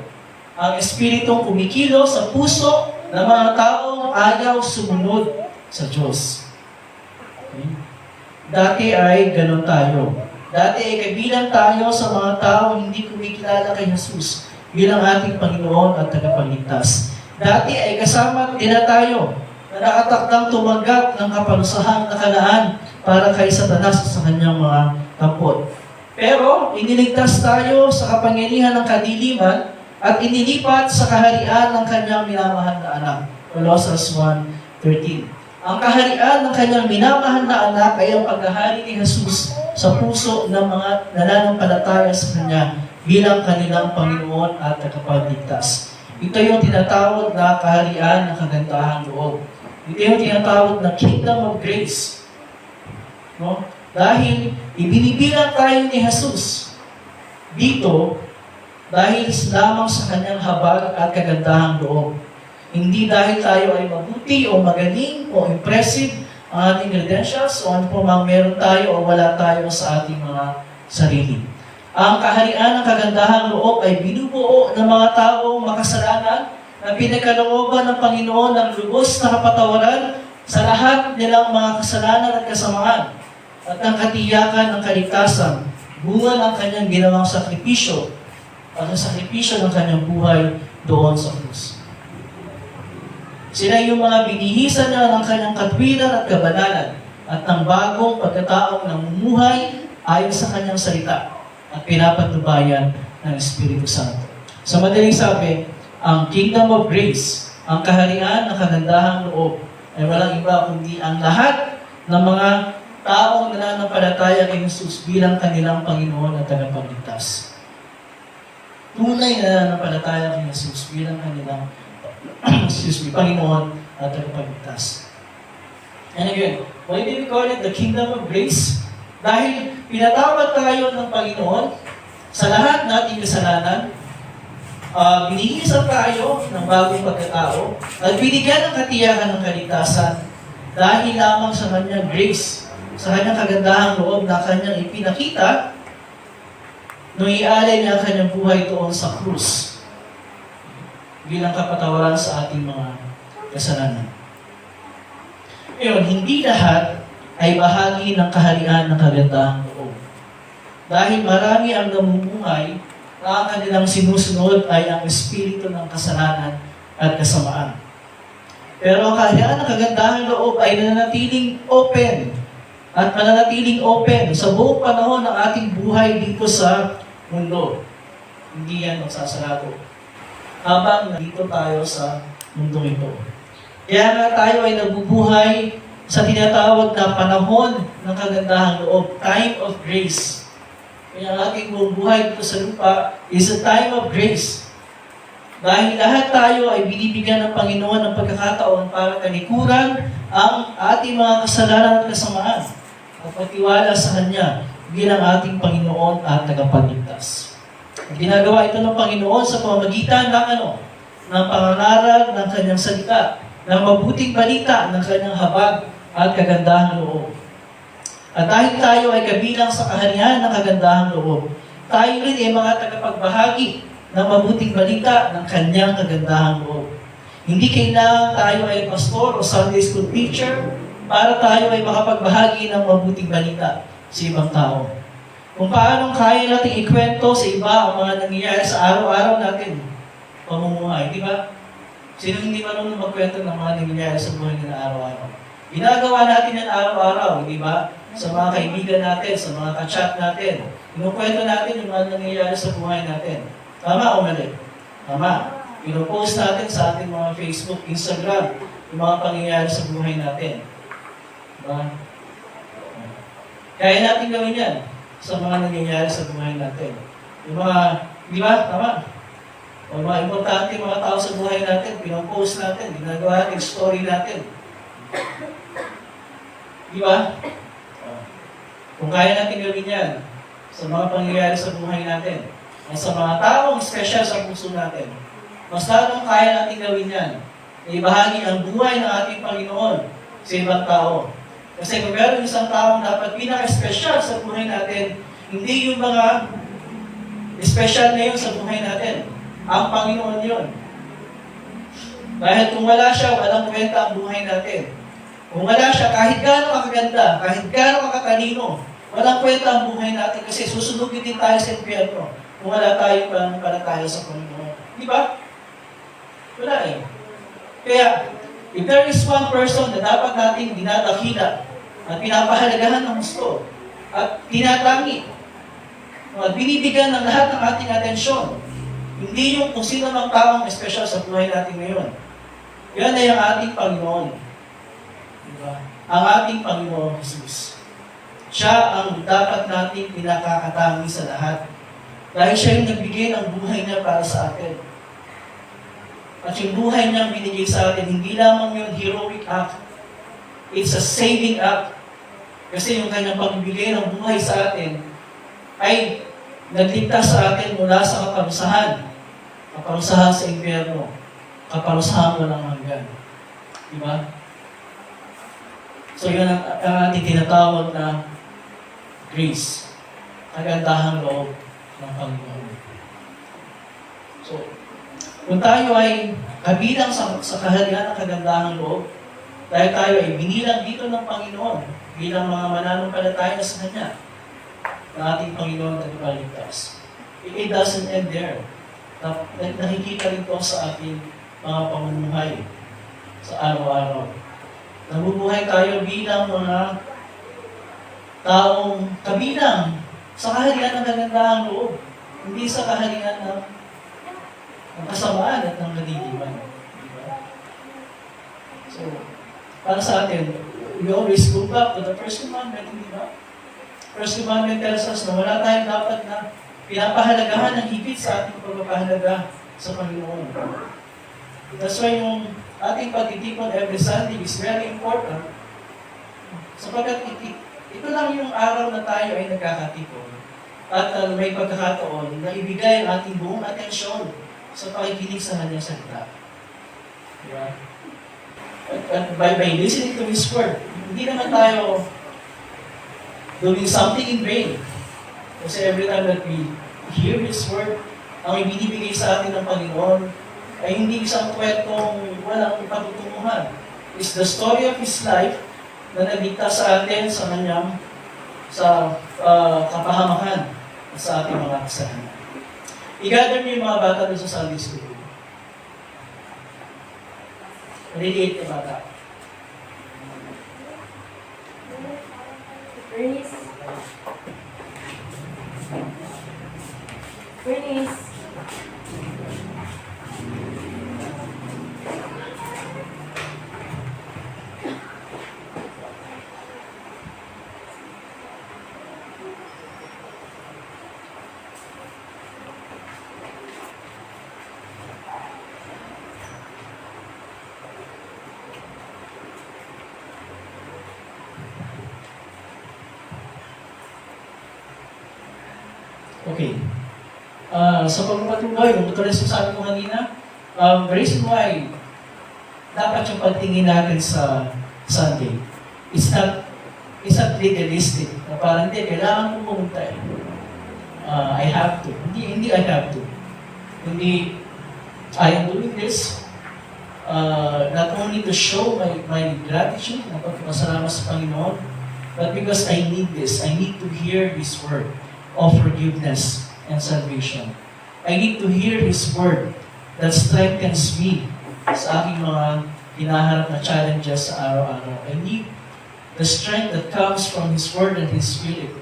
Ang espiritong kumikilo sa puso ng mga taong ayaw sumunod sa Diyos. Okay? Dati ay ganun tayo. Dati ay kabilang tayo sa mga taong hindi kumikilala kay Jesus bilang ating Panginoon at tagapagligtas. Dati ay kasama din na tayo na nakatakdang tumanggap ng kapanusahang nakalaan para kay Satanas sa kanyang mga tampot. Pero, iniligtas tayo sa kapangyarihan ng kadiliman at inilipat sa kaharian ng kanyang minamahal na anak. Colossians 1:13. Ang kaharian ng kanyang minamahal na anak ay ang paghahari ni Jesus sa puso ng mga nananampalataya sa Kanya bilang kanilang Panginoon at tagapagligtas. Ito yung tinatawag na kaharian ng kagandahang loob. Ito yung tinatawag na Kingdom of Grace. No? Dahil ibinibilang tayo ni Jesus dito dahil lamang sa kanyang habag at kagandahang loob. Hindi dahil tayo ay mabuti o magaling o impressive ang ating credentials o ano po mang meron tayo o wala tayo sa ating mga sarili. Ang kaharian ng kagandahang loob ay binubuo ng mga taong makasalanan na pinagkalooban ng Panginoon ng lubos na kapatawaran sa lahat nilang mga kasalanan at kasamaan at ang katiyakan ng kaligtasan, bunga ng kanyang ginawang sakripisyo at ang sakripisyo ng kanyang buhay doon sa krus. Sila yung mga binihisan na ng kanyang katwiran at kabanalan at ng bagong pagkataong namumuhay ayon sa kanyang salita at pinapatubayan ng Espiritu Santo. Sa madaling sabi, ang Kingdom of Grace, ang kaharian ng kagandahang loob, ay walang iba kundi ang lahat ng mga taong nananampalataya kay Jesus bilang kanilang Panginoon at tagapagligtas. Tunay na nananampalataya kay Jesus bilang kanilang Panginoon at tagapagligtas. And again, why do we call it the Kingdom of Grace? Dahil pinatawad tayo ng Panginoon sa lahat nating kasalanan, binihisan tayo ng bagong pagkatao, at binigyan ng katiyakan ng kaligtasan dahil lamang sa kanyang grace, sa kanyang kagandahang loob na kanyang ipinakita nung ialay niya ang kanyang buhay doon sa krus bilang kapatawaran sa ating mga kasalanan. Ngayon, hindi lahat ay bahagi ng kaharian ng kagandahang loob. Dahil marami ang namumuhay na ang kanilang sinusunod ay ang espiritu ng kasalanan at kasamaan. Pero ang kaharian ng kagandahang loob ay nananatiling open at mananatiling open sa buong panahon ng ating buhay dito sa mundo. Hindi yan magsasarado habang nandito tayo sa mundong ito. Kaya nga tayo ay nabubuhay sa tinatawag na panahon ng kagandahang loob, time of grace. Kaya ang ating buong buhay dito sa lupa is a time of grace. Dahil lahat tayo ay binibigyan ng Panginoon ng pagkakataon para talikuran ang ating mga kasalanan at kasamaan at magtiwala sa Kanya bilang ating Panginoon at tagapagligtas. Ginagawa ito ng Panginoon sa pamamagitan ng ng pangangaral ng kanyang salita, ng mabuting balita ng kanyang habag at kagandahang loob. At dahil tayo ay kabilang sa kaharian ng kagandahang loob, tayo rin ay mga tagapagbahagi ng mabuting balita ng kanyang kagandahang loob. Hindi kailangan tayo ay pastor o Sunday school teacher para tayo ay makapagbahagi ng mabuting balita sa ibang tao. Kung paano kaya natin ikwento sa iba ang mga nangyayari sa araw-araw natin pamumuhay, di ba? Sino hindi marunong magkwento ng mga nangyayari sa buhay nila araw-araw? Ginagawa natin yan araw-araw, di ba? Sa mga kaibigan natin, sa mga ka-chat natin. Inukwento natin yung mga nangyayari sa buhay natin. Tama o mali? Tama. Pinupost natin sa ating mga Facebook, Instagram, yung mga pangyayari sa buhay natin. Diba? Kaya natin gawin yan sa mga nangyayari sa buhay natin. Yung mga, di ba? Tama. O mga importante mga tao sa buhay natin, pinupost natin, ginagawa natin, story natin. Di ba? Kung kaya natin gawin yan sa mga pangyayari sa buhay natin, at sa mga taong special sa puso natin, mas lalong kaya natin gawin yan, na ibahagi ang buhay ng ating Panginoon sa ibang tao. Kasi kung meron isang taong dapat pinaka-special sa buhay natin, hindi yung mga special na yun sa buhay natin. Ang Panginoon yun. Dahil kung wala siya, walang kwenta ang buhay natin. Kung wala siya, kahit gaano kakaganda, kahit gaano kakatalino, walang kwenta ang buhay natin kasi susunugin din tayo sa impyerno kung wala tayong pananampalataya sa Panginoon. Di ba? Wala eh. Kaya, if there is one person na dapat natin dinadakila at pinapahalagahan ng gusto at tinatangi at binibigyan ng lahat ng ating atensyon, hindi yung kung sino mang taong special sa buhay natin ngayon. Yan ay ang ating Panginoon. Diba? Ang ating Panginoon Jesus. Siya ang dapat nating pinakakatangi sa lahat. Dahil siya yung nagbigay ng buhay niya para sa atin. At yung buhay niyang binigay sa atin, hindi lamang yung heroic act. It's a saving act. Kasi yung kanyang pagbibigay ng buhay sa atin ay nagligtas sa atin mula sa kaparusahan. Kaparusahan sa impyerno. Kaparusahan walang hanggan. Diba? So yun ang ating tinatawag na grace. Kagandahang loob ng Panginoon. So, kung tayo ay kabilang sa kaharian ng kagandahang loob, dahil tayo ay binilang dito ng Panginoon bilang mga mananampalataya sa Kanya, na ating Panginoon na ipaligtas. It doesn't end there. Nakikita rin ito sa ating mga pamumuhay sa araw-araw. Nabubuhay tayo bilang mga taong kabilang sa kaharian ng kagandahang loob, hindi sa kaharian ng kasamaan at ng kadiliman. Diba? So, para sa atin, we always go back to the first commandment, hindi ba? First commandment tells us na wala tayong dapat na pinapahalagahan ng higit sa ating pagpapahalaga sa Panginoon. That's why yung ating pagtitipon every Sunday is very important. Sapagkat ito lang yung araw na tayo ay nagkakatipon. At may pagkakataon na ibigay ang ating buong atensyon sa pakikinig sa kanyang salita. Diba? At by listening to His Word, hindi naman tayo doing something in vain. Kasi every time that we hear His Word, ang ibinibigay sa atin ng Panginoon ay hindi isang kwentong walang patutunguhan. It's the story of His life na nagligtas sa atin sa kanyang kapahamakan at sa ating mga kasalanan. I-gather niyo yung mga bata doon sa Sunday School. Maliliit na bata. Bernice. Bernice. Okay. Sa pagpapatuloy, yung tulad sa sabi ko kanina, the reason why dapat yung pagtingin natin sa Sunday, it's not legalistic. Na parang hindi, kailangan ko pumunta eh. I have to. Hindi I have to. Hindi, I am doing this not only to show my gratitude, na pagpapasalamat sa Panginoon, but because I need this. I need to hear His word of forgiveness and salvation. I need to hear His word that strengthens me sa aking mga hinaharap na challenges sa araw-araw. I need the strength that comes from His word and His Spirit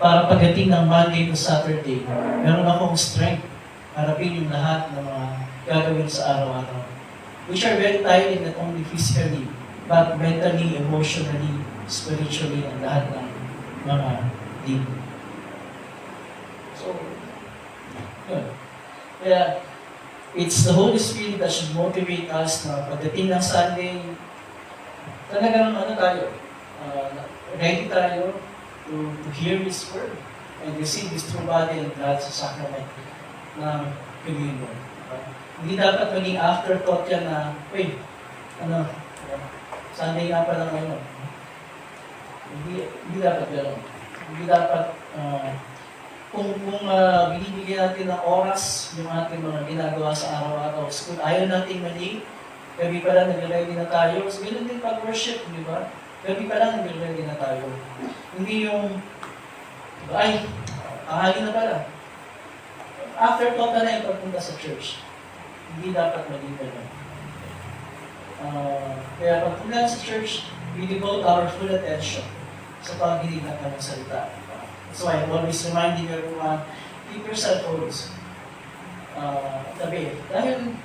para pagdating ng Monday to Saturday, meron akong strength harapin yung lahat ng mga gagawin sa araw-araw, which are very tiring not only physically, but mentally, emotionally, spiritually, ang lahat ng mga deep. So, yun. Kaya, it's the Holy Spirit that should motivate us na pagdating ng Sunday, talagang tayo, ready tayo to hear His word and receive His true body and blood sa sacrament ng communion. Hindi dapat maging afterthought yan na, Sunday nga pala ngayon. Hindi dapat gano'n. Hindi dapat, kung binibigyan natin ng oras yung ating mga ginagawa sa araw-araw, kung ayaw natin mali, gabi pa lang nag-ready na tayo. So, gano'n din pag-worship, di ba? Gabi pa lang nag-ready na tayo. Hindi yung, ahali na pala. Afterthought na yung pagpunta sa church. Hindi dapat maging gano'n. Kaya pagpunta sa church, we devote our full attention sa pagdinig ng kanyang salita. That's why I'm always reminding everyone, keep your cell phones tabi. Dahil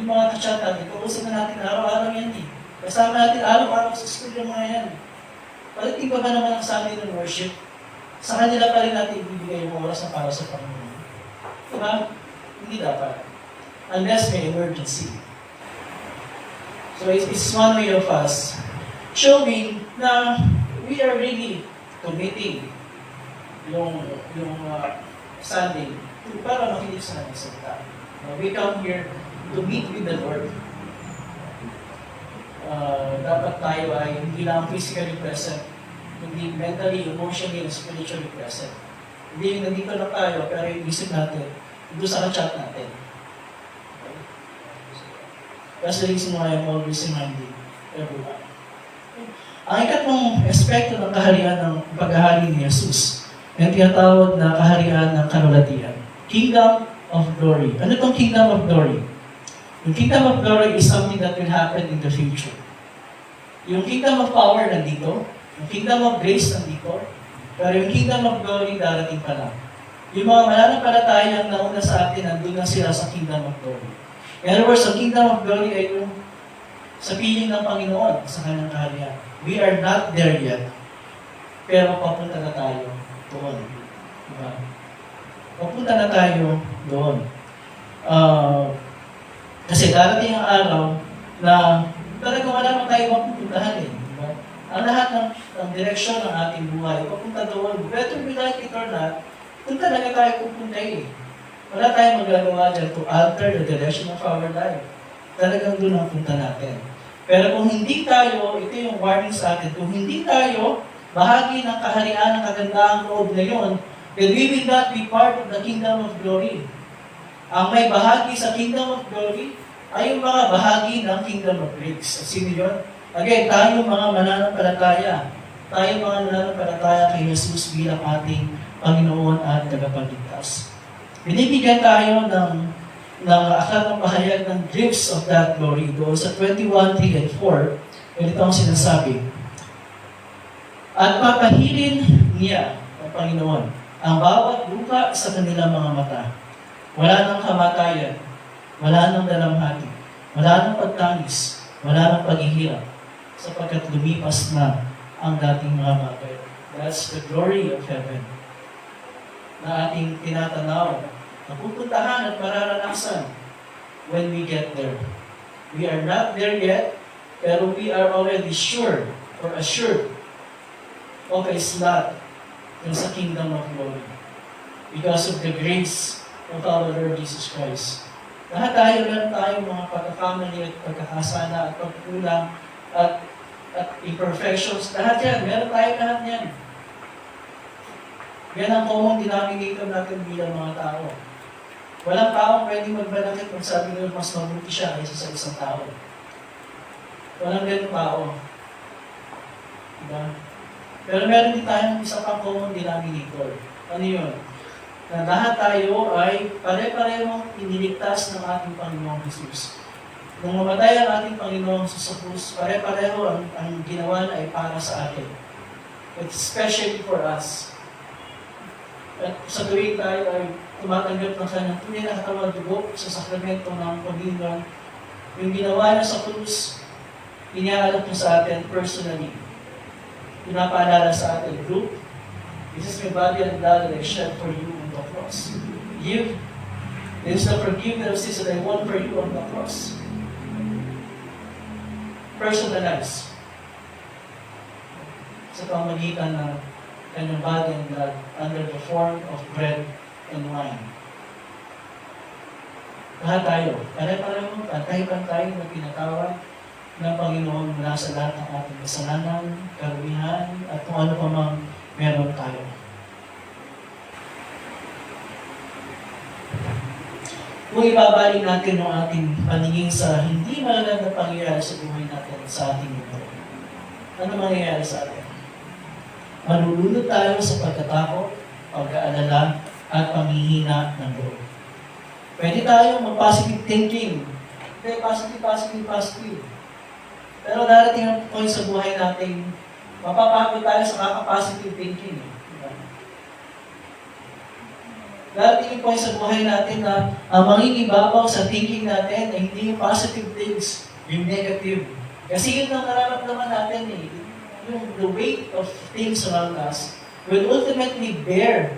yung mga kachat natin, kausap na natin araw-araw yan eh. Kasama natin araw-araw sa school yung mga yan. Palitin pa ba naman ang Sunday ng worship? Sa kanila pa rin natin ibibigay yung oras na para sa Panginoon. Diba? Hindi dapat. Unless may emergency. So it's one way of us showing na we are really committing yung Sunday para makinig sa kanyang salita. We come here to meet with the Lord. Dapat tayo ay hindi lang physically present, hindi mentally, emotionally, and spiritually present. Hindi yung nandito lang tayo, pero yung isip natin, doon sa chat natin. Okay? That's the reason why I'm always reminding everyone. Ang ikatlong aspekto ng kaharian ng paghahari ni Jesus, yung tinatawag na kaharian ng kalulatian. Kingdom of Glory. Ano itong Kingdom of Glory? Yung Kingdom of Glory is something that will happen in the future. Yung Kingdom of Power nandito, yung Kingdom of Grace nandito, pero yung Kingdom of Glory darating pa lang. Yung mga mananampalatayang nauna sa atin, nandun na sila sa Kingdom of Glory. In other words, ang Kingdom of Glory ay yung sa piling ng Panginoon sa kanyang kaharian. We are not there yet, pero papunta na tayo doon. Diba? Papunta na tayo doon. Kasi darating ang araw na talagang wala naman tayo mapupuntahan eh. Diba? Ang lahat ng direksyon ng ating buhay, papunta doon. Whether we like it or not, doon talaga tayo pupunta eh. Wala tayong magagawa dyan to alter the direction of our life. Talagang doon ang punta natin. Pero kung hindi tayo, ito yung warning sa atin, kung hindi tayo bahagi ng kaharian ng kagandahang loob na yun, then we will not be part of the Kingdom of Glory. Ang may bahagi sa Kingdom of Glory ay yung mga bahagi ng Kingdom of Grace. Sino yun? Again, tayo mga mananampalataya. Tayo mga mananampalataya kay Jesus bilang ating Panginoon at tagapagligtas. Binibigyan tayo ng akal ng pahayag ng glimpse of that glory. Doon sa 21:3 and 4, ganito ang sinasabi. At papahilin niya, ang Panginoon, ang bawat luka sa kanilang mga mata. Wala nang kamatayan, wala nang dalamhati, wala nang pagtangis, wala nang paghihirap, sapagkat lumipas na ang dating mga bagay. That's the glory of heaven na ating tinatanaw, napupuntahan at mararanasan when we get there. We are not there yet, pero we are already sure or assured of a slot in sa Kingdom of Glory. because of the grace of our Lord Jesus Christ. Lahat tayo, meron tayong mga pagkakamali at pagkakasala at pagkulang at imperfections. Lahat yan, meron tayo lahat yan. Yan ang common denominator natin bilang mga tao. Walang taong pwedeng magbalakit kung sabi nila mas mabuti siya kaysa sa isang tao. Walang ganung tao. Diba? Pero meron din tayong isang pang common denominator. Ano yun? Na lahat tayo ay pare-parehong iniligtas ng ating Panginoong Jesus. Nung mamatay ang ating Panginoong Jesus, pare-pareho ang ginawa na ay para sa atin. It's especially for us. At sa tuwing tayo ay tumatanggap ng kanyang tunay na katawan dugo sa sakramento ng Panginoon, yung ginawa niya sa krus, iniaalok niya sa atin personally. Pinapaalala sa atin, group, this is my body and blood that I shed for you on the cross. You, this is the forgiveness of sins that I want for you on the cross. Personalized. Sa pamagitan ng kanyang body and blood under the form of bread and wine. Lahat tayo, pare-pareho, pantay-pantay na pinatawag ng Panginoon mula sa lahat ng ating kasalanan, karumihan, at kung ano pa mang meron tayo. Kung ibabalik natin ang ating paningin sa hindi magandang pangyayari sa buhay natin sa ating mundo, ano mangyayari sa atin? Malulunod tayo sa pagkatakot, pag-aalala, at panghihina ng loob. Pwede tayong mag-positive thinking. Okay, positive. Pero darating ang point sa buhay natin, mapapagod tayo sa kaka-positive thinking. Diba? Darating ang point sa buhay natin na ang mangingibabaw sa thinking natin ay hindi yung positive things, yung negative. Kasi yun ang nararamdaman natin eh. Yung the weight of things around us will ultimately bear,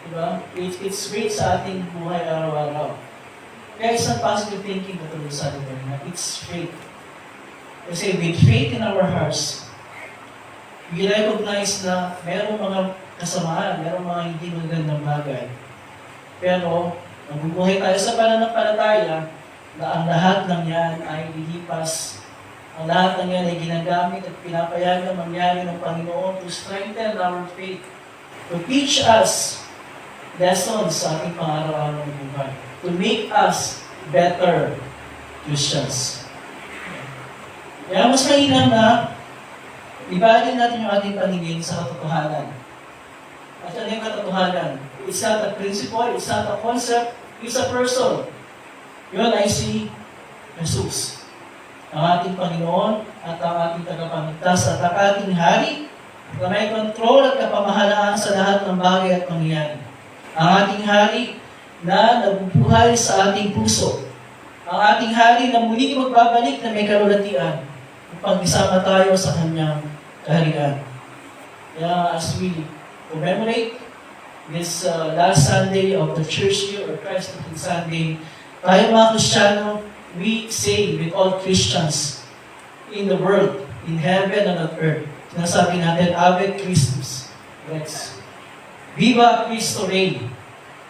diba? It's weight sa ating buhay araw-araw. Kaya isang positive thinking na tuloy sa atin na it's faith. Kasi with faith in our hearts, we recognize na merong mga kasamaan, merong mga hindi magandang bagay. Pero, nabubuhay tayo sa pananampalataya na ang lahat ng yan ay lilipas. Ang lahat ng yan ay ginagamit at pinapayagan mangyari ng Panginoon to strengthen our faith, to teach us lessons sa ating pang-araw-araw ng buhay, to make us better Christians. Kaya mas mainam na ibalik natin yung ating paningin sa katotohanan. At ano yung katotohanan? It's not a principle, it's not a concept, it's a person. Yun ay si Jesus. Ang ating Panginoon at ang ating tagapagligtas at ang ating Hari na may kontrol at kapamahalaan sa lahat ng bagay at pangyayari. Ang ating Hari na nabubuhay sa ating puso. Ang ating Hari na muling magbabalik na may kalulatian upang isama tayo sa Kanyang kaharian. Kaya as we commemorate this last Sunday of the church year or Christ the King Sunday, tayo mga Kristiyano, we say with all Christians in the world, in heaven and on earth, sinasabi natin, Ave Christus Rex. Viva Cristo Rey.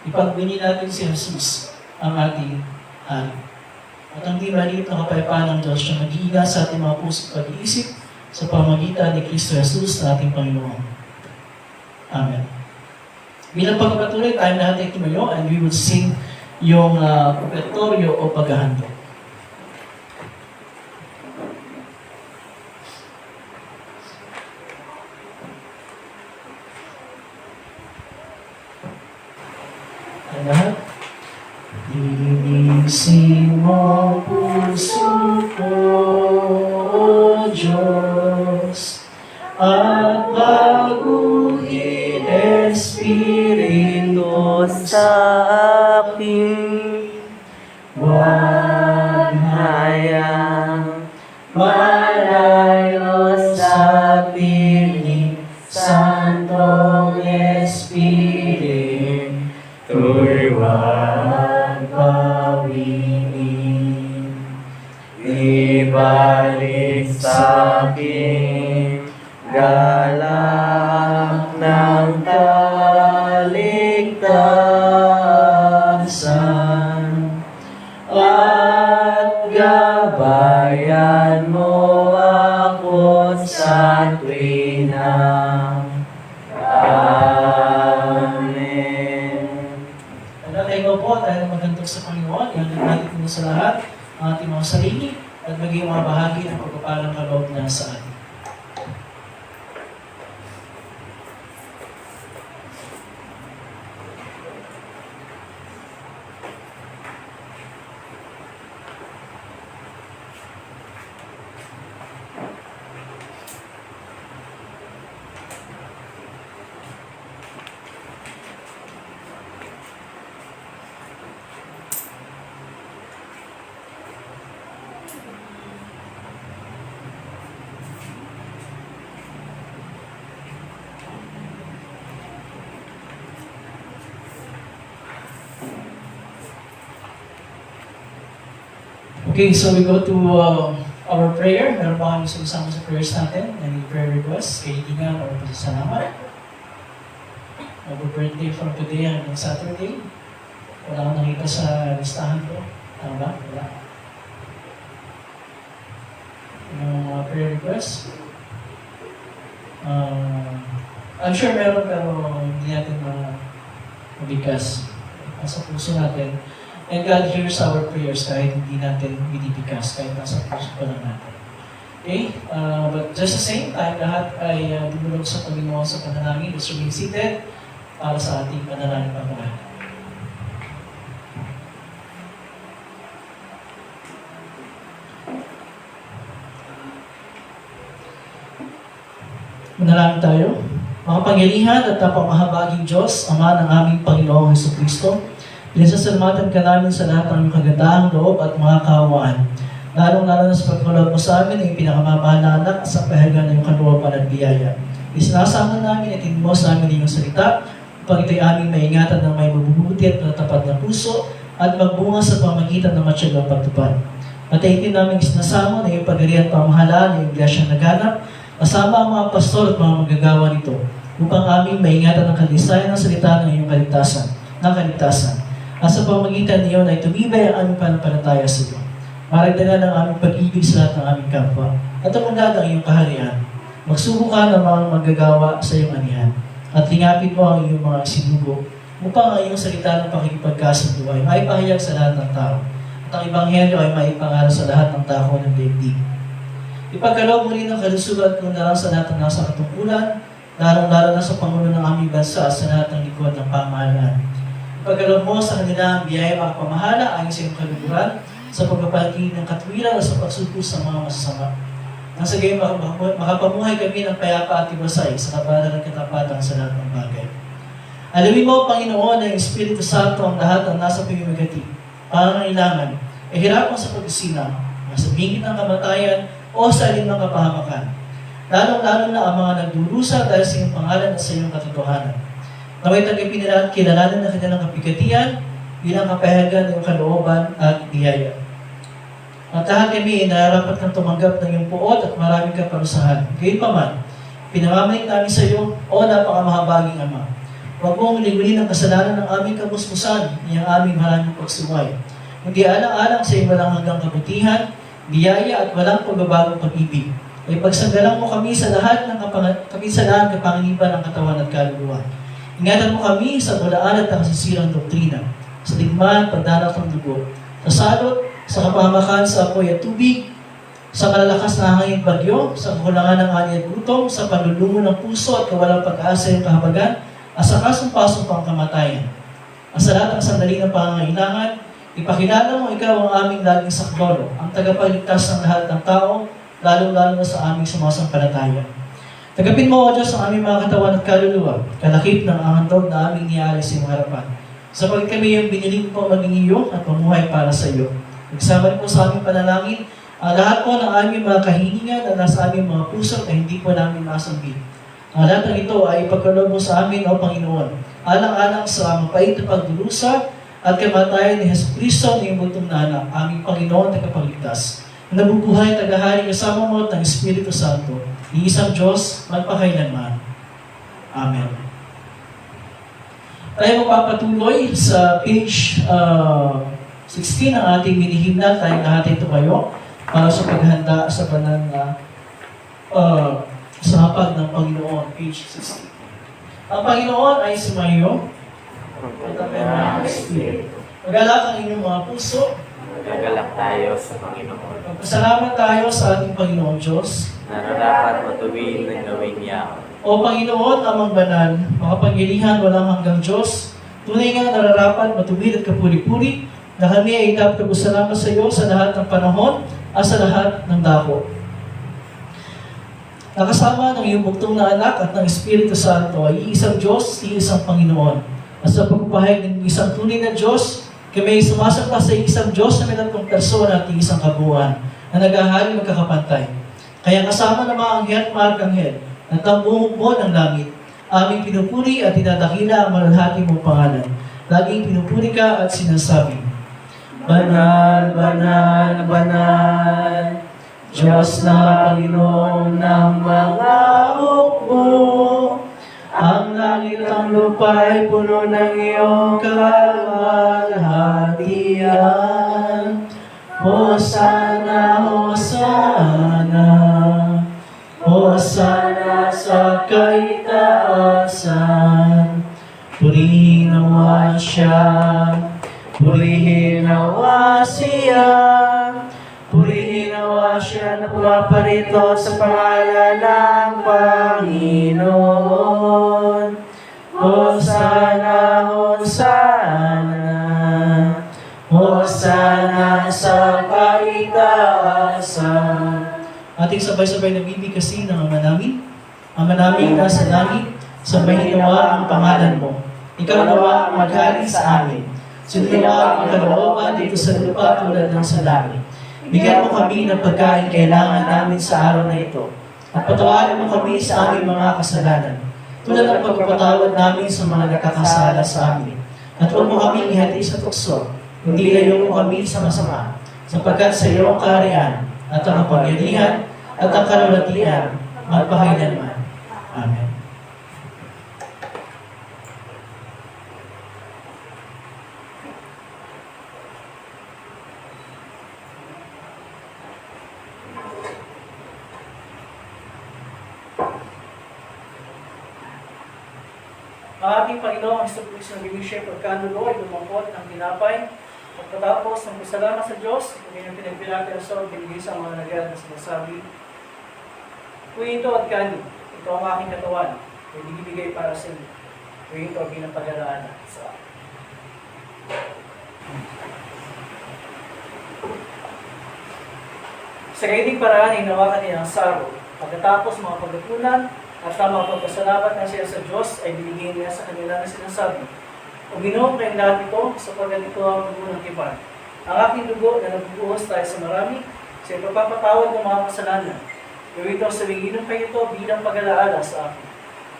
Ipagbini natin si Jesus, ang ating Hari. At ang di maliit na kapayapaan ng Diyos na mag-iingat sa ating mga puso at pag-iisip sa pamagitan ni Cristo Jesus na ating Panginoon. Amen. Bilang pagpapatuloy, tayo lahat ay tumayo and we will sing yung ofertorio o paghahandog. Lahat. Linisin mo puso ko, O Diyos, at baguhin Espiritu sa akin. Huwag hayang malayo sa piling, Santong Espiritu. Tu'y huwag pawinin, ibalik sa'kin galak ng tali. Ingatan mo ako sa tuwina. Amen. Tayo po, tayo magandog sa Panginoon. Iangin natin po sa lahat ang ating mga sarili at maging mga bahagi ng pagpapalang kaloob niya sa atin. Okay, so we go to our prayer. Meron pa kami sumasama sa prayers natin. Any prayer requests, kailangan o pasasalamat. Mag-birthday from today hanggang Saturday. Wala akong nakita sa listahan ko. Tama ba? Wala. Yung prayer requests. I'm sure meron pero hindi natin mabigas. Nasa puso natin. And God hears our prayers kahit hindi natin binibigas, kahit nasa puso pa lang natin. Okay? But just the same time, lahat ay dumulog sa Panginoon sa panalangin. Let's remain seated para sa ating panalangin pagmamahal. Manalangin tayo. Makapangyarihan at napamahabaging Diyos, Ama ng aming Panginoong Jesucristo, pinasasalamatan ka namin sa lahat ng iyong kagandahang loob at mga kaawaan. Lalong-lalo na sa pagkulog mo sa amin ang pinakamamahal na anak sa pahagan ng iyong kalooban at biyaya. Isinasama namin at mo sa amin iyong salita upang ito'y aming maingatan ng may mabubuti at matapat na puso at magbunga sa pamagitan ng matyagang pagtupad. Patayin namin isinasama na iyong pagarihan at pamahalaan ng iyong iglesyang naganap kasama ang mga pastor at mga magagawa nito upang aming maingatan ng kalisayan ng salita ng iyong kaligtasan. At sa pamagitan niyo na tumibay ang aming panampalataya sa iyo. Maragdagan ang aming pag-ibig sa lahat ng aming kapwa. At umunlad ang iyong kaharian. Magsubo ka ng mga magagawa sa iyong anihan. At lingapin mo ang iyong mga sinugo upang ang iyong salita ng pakikipagkasundu ay maipahayag sa lahat ng tao. At ang Ebanghelyo ay maipangaral sa lahat ng tao ng daigdig. Ipagkaloob mo rin ang kalusugan kung nalang sa lahat ng nasa katungkulan, lalong-lalo na sa Pangulo ng aming bansa at sa lahat ng likod ng pamahalaan. Ipagkaloob mo sa kanila ang biyaya makapamahala ayon sa iyong kaluguran, sa pagpapalaging ng katwiran at sa pagsuko sa mga masasama. Nang sa gayon makapamuhay kami ng payapa at tibasay sa kabalan at katapatan sa lahat ng bagay. Alamin mo, Panginoon, na ang Espiritu Santo ang lahat ng nasa pamimigati, pangangailangan, ay hirapan sa pag-isilang, nasa bingit ng kamatayan o sa alin ng kapahamakan. Lalong-lalo na ang mga nagdurusa dahil sa iyong pangalan at sa iyong katotohanan. Naway tanggapin nila at kilalanan ng kanilang kapigatian bilang kapahayagan ng kalooban at biyaya. At lahat kami ay nararapat kang tumanggap ng iyong puot at maraming kaparusahan. Gayunpaman, pinamamalit namin sa iyo, o napakamahabaging Ama. Huwag mong ligunin ang kasalanan ng aming kamusmusan, niyang aming maraming pagsuway. Hindi alang-alang sa iyong walang hanggang kabutihan, biyaya at walang pagbabagong pag-ibig. Ay pagsanggalang mo kami sa lahat ng kapinsalahan, kapanginipan ng katawan at kaluluwa. Ingatan mo kami sa bulaan at nakasisirang doktrina, sa digmaan, pagdanak ng dugo, sa salot, sa kapahamakan sa apoy at tubig, sa kalalakas na hangin bagyo, sa kakulangan ng ani at gutom, sa panlulungo ng puso at kawalang pag-asa yung kahabagan, at sa kasumpasong pang kamatayan. At sa lahat ng sandali ng pangangailangan, ipakilala mo ikaw ang aming laging saklolo, ang tagapagligtas ng lahat ng tao, lalo-lalo na sa aming sumasampalataya. Tagapin mo, O Diyos, ang aming mga katawan at kaluluwa, kalakip ng handog na aming nialis sa iyong harapan. Sapagkat kami yung biniling po maging iyo at mamuhay para sa iyo. Nagsama po sa aming panalangin, ang lahat po ng aming mga kahilingan na nasa aming mga puso na hindi po namin nasambit. Ang lahat ng ito ay ipagkaloob mo sa amin, O Panginoon, alang-alang sa mapait na pagdurusa at kamatayan ni Jesucristo na iyong butong na anak, aming Panginoon at kapagligtas. Nabubuhay at tagahari kasama mo ng Espiritu Santo, iisang Diyos, magpakailanman. Amen. Tayo magpapatuloy sa page 16 ng ating minihimna. Tayo lahat ito kayo. para sa paghanda sa banal na sa hapag ng Panginoon, page 60. Ang Panginoon ay sumayo at ang mga Espiritu. Magalak ang inyong mga puso. Magagalak tayo sa Panginoon. Magpasalamat tayo sa ating Panginoon Diyos. Nararapat matuwid na gawin niya. O Panginoon, amang banal, makapangyarihan walang hanggang Diyos, tunay nga nararapat, matuwid at kapuri-puri, na kami ay dapat magpasalamat sa iyo sa lahat ng panahon at sa lahat ng dako. Nakasama ng iyong buktong na anak at ng Espiritu Santo ay iisang Diyos, iisang Panginoon. At sa pagpapahayag ng isang tunay na Diyos, kami ay sumasamba sa isang Diyos na may tatlong persona at isang kabuuan na naghahari magkakapantay. Kaya kasama ng mga anghel at mga arkanghel na tambuhong mo ng langit, aming pinupuri at dinadakila ang malalhati mong pangalan. Laging pinupuri ka at sinasabi, Banal, banal, banal, Diyos na Panginoon ng mga hukbo. Ang langit ang lupa ay puno ng iyong kaluwalhatian. Hosana, Hosana, Hosana sa kaitaasan. Purihin nawa siya, purihin nawa siya, purihin nawa siya na pumaparito sa pangalan ng Panginoon. Hosana, Hosana, Hosana sa kaitaasan. Ating sabay-sabay na bibigkasin ng Ama namin. Ama namin nasa langit, sambahin nawa ang pangalan mo. Ikaw nawa ang maghari sa amin. Sundawa ang kalooban dito sa lupa tulad ng sa langit. Bigyan mo kami ng pagkain kailangan namin sa araw na ito. At patawarin mo kami sa aming mga kasalanan, tulad ng pagpapatawad namin sa mga nakakasala sa amin. At huwag mo kami ihati sa tukso, hindi layo mo kami sa masama, sapagkat sa iyo ang kaharian, at ang kapangyarihan, at ang kalulatian, magpakailanman. Amen. Ang ating Panginoon, ang Kristo ng Bibisya, pagkanulo ay lumangkot ng tinapay. At patapos ng pasalamat sa Diyos, kami ng pinagpilati ang sorb, binigay sa mga nagad na sinasabi, Kuya ito at kanin, ito ang aking katawan, ay binibigay para sa inyo. Kuya ito ang pinapagalaan sa akin. Sa kaiting paraan, hinawakan niya ang saro. Pagkatapos mga pagkukunan, at tama pagpasalamat na siya sa Diyos ay binigay niya sa kanila na sinasabi, Uminom kayong lahat ito sapagkat ito ang dugo ng tipan. Ang aking dugo na nagbubuhos tayo sa marami sa ipagpapatawad ng mga kasalanan. Gawin ito sa inom kayo ito bilang pag-alaala sa akin.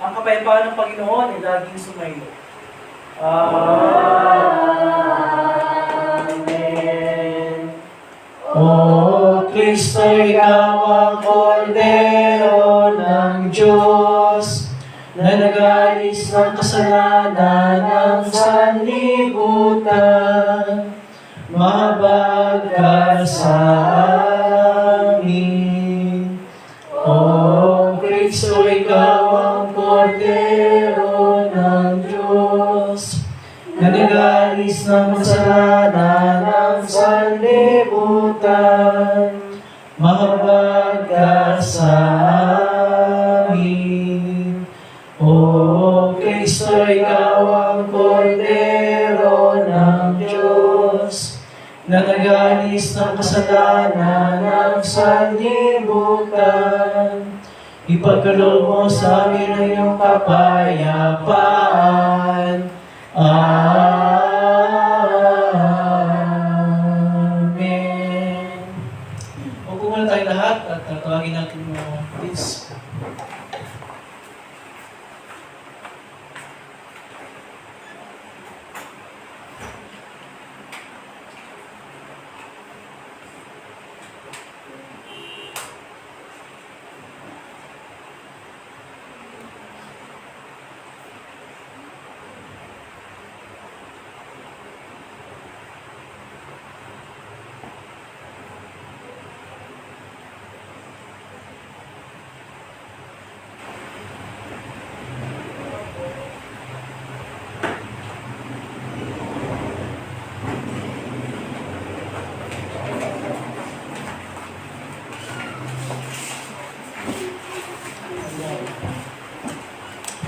Ang kapayapaan ng Panginoon ay laging sumayo. Amen. O Kristo, ikaw ang kordero ng Diyos, na nag-alis ng kasalanan ng sanlibutan. Mahabag ka sa amin. O Kristo, ikaw ang kordero ng Diyos, na nag-alis ng kasalanan ng sanlibutan. Mahabag ka sa amin. O Kristo, ikaw ang kordero ng Diyos, na nag-alis ng kasalanan ng sanlibutan. Ipagkaloob mo sa amin ang iyong kapayapaan. Amen. Upo muna tayo lahat at tatawagin natin mo, please.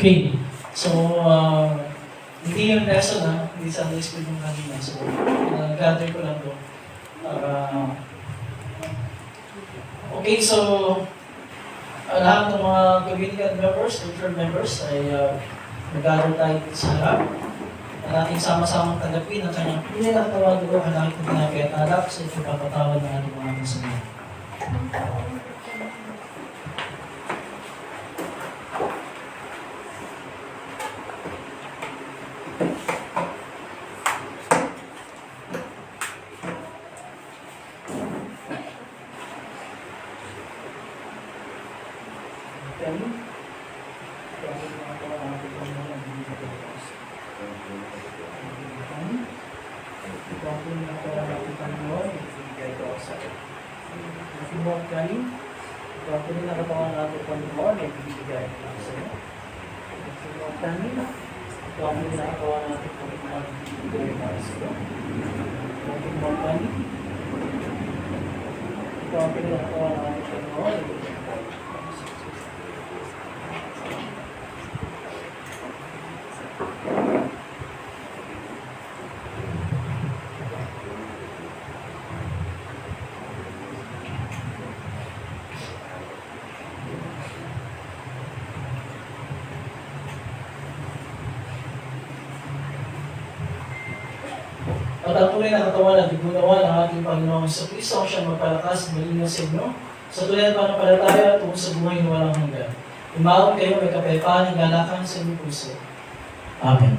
Okay. So, hindi yung lesson hindi Sunday school yung kanina. So, gather ko lang to. Okay, so, lahat ng mga community members, church members ay nag-gather tayo dito sa harap. At ating sama-samang tanggapin ang kanyang pinakatawag ko ang aking pinakaya at harap sa ito papatawad ng ating mga kasama. At ang tunay na katawan at igunawan ng ating Panginoong Kristo ang siyang magpalakas at malinaw sa inyo sa tunay na panampalataya tungo sa buhay na walang hanggan. Umawag kayo may kapayapaan ng galakan sa inyong puso. Amen.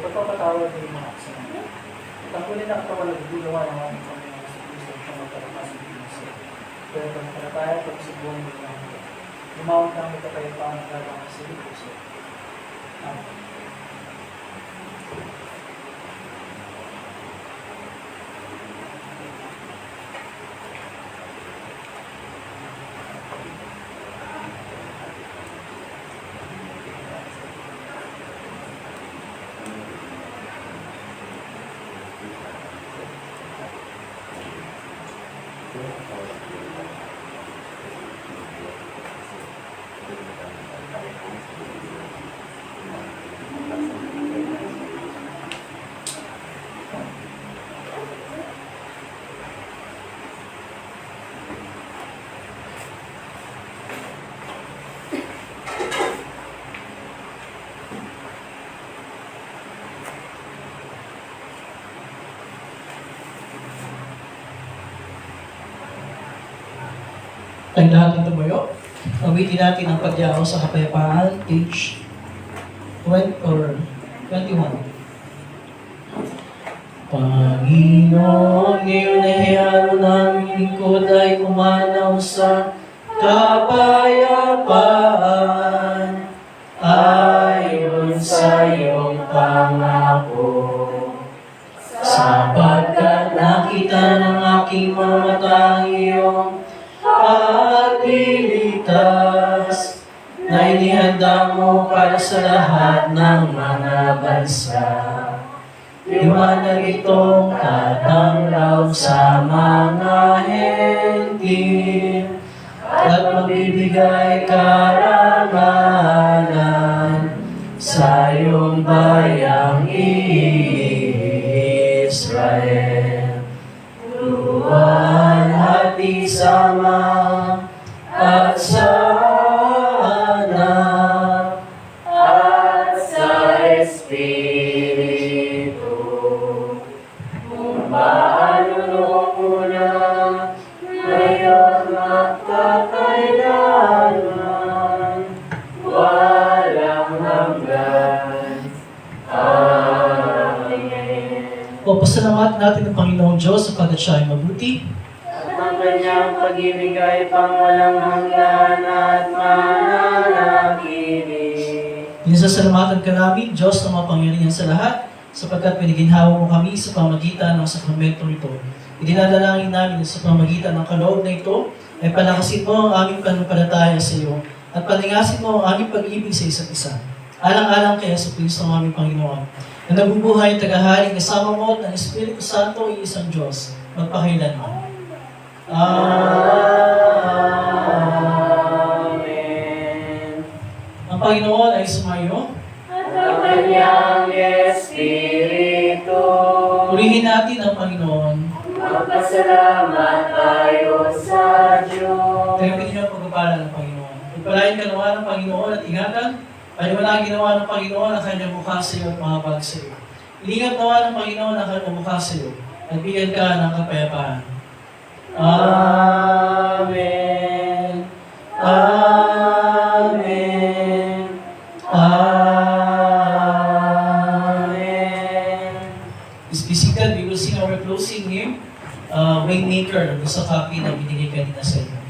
Pagpapatawad ng mga kasalanan. At ang kunin na katawan na gugulawa ng aming Panginoon sa Kristo sa magkalakas ng Pilipinas. Pero pagpapalataya at pagsibuhan ng mga hanggang. Lumawag na ang kapayapaan ng galakan sa Kristo. Amen. Ang lahat ng tumayo, awitin natin ang pagyaw sa kapayapaan, page 20 or 21. Panginoon, ngayon ay hayalo namin lingkod ay umanaw sa kapayapaan ayon sa iyong pangako. Sapagkat nakita ng aking mga mata ang iyong pagliligtas na inihanda mo para sa lahat ng mga bansa. Liwanag itong tatanglaw sa mga hentil at magbibigay karangalan sa iyong bayang Israel. Luwan hati sama at sana at sa Espiritu mumbalulong muna ngayon magkakailanman walang hanggan. O pasalamat natin ang Panginoong Diyos sapagkat siya ay mabuti. At ang kanyang pag-ibig ay pangwalang hanggan at mananatili. Pinasasalamatan ka namin, Diyos na mapangyarihan sa lahat, sapagkat piniginhawa mo kami sa pamagitan ng sakramento nito. Idinadalangin namin sa pamagitan ng kaloob na ito, ay palakasin mo ang aming pananampalataya sa iyo at palingasin mo ang aming pag-ibig sa isa't isa. Alang-alang kay Yesu Kristo ang aming Panginoon, na nabubuhay at tagahaling kasama mo at ng Espiritu Santo ay isang Diyos, magpakailanman. Amen. Ang Panginoon ay sumayo. At ang kanyang Espiritu, Purihin natin ang Panginoon. magpasalamat tayo sa Diyos. Tayo din ang pagpapala ng Panginoon. Pagpalain ka nawa ng Panginoon at ingatan, paliwanagin ginawa ng Panginoon ang kanyang mukha sa iyo at mahabag sa iyo. Ilingat nawa ng Panginoon ang kanyang mukha sa iyo at bigyan ka ng kapayapaan. Amen. Amen. Amen. Please be seated. We will sing our closing hymn, Waymaker, sa copy na binigay kanina sa inyo.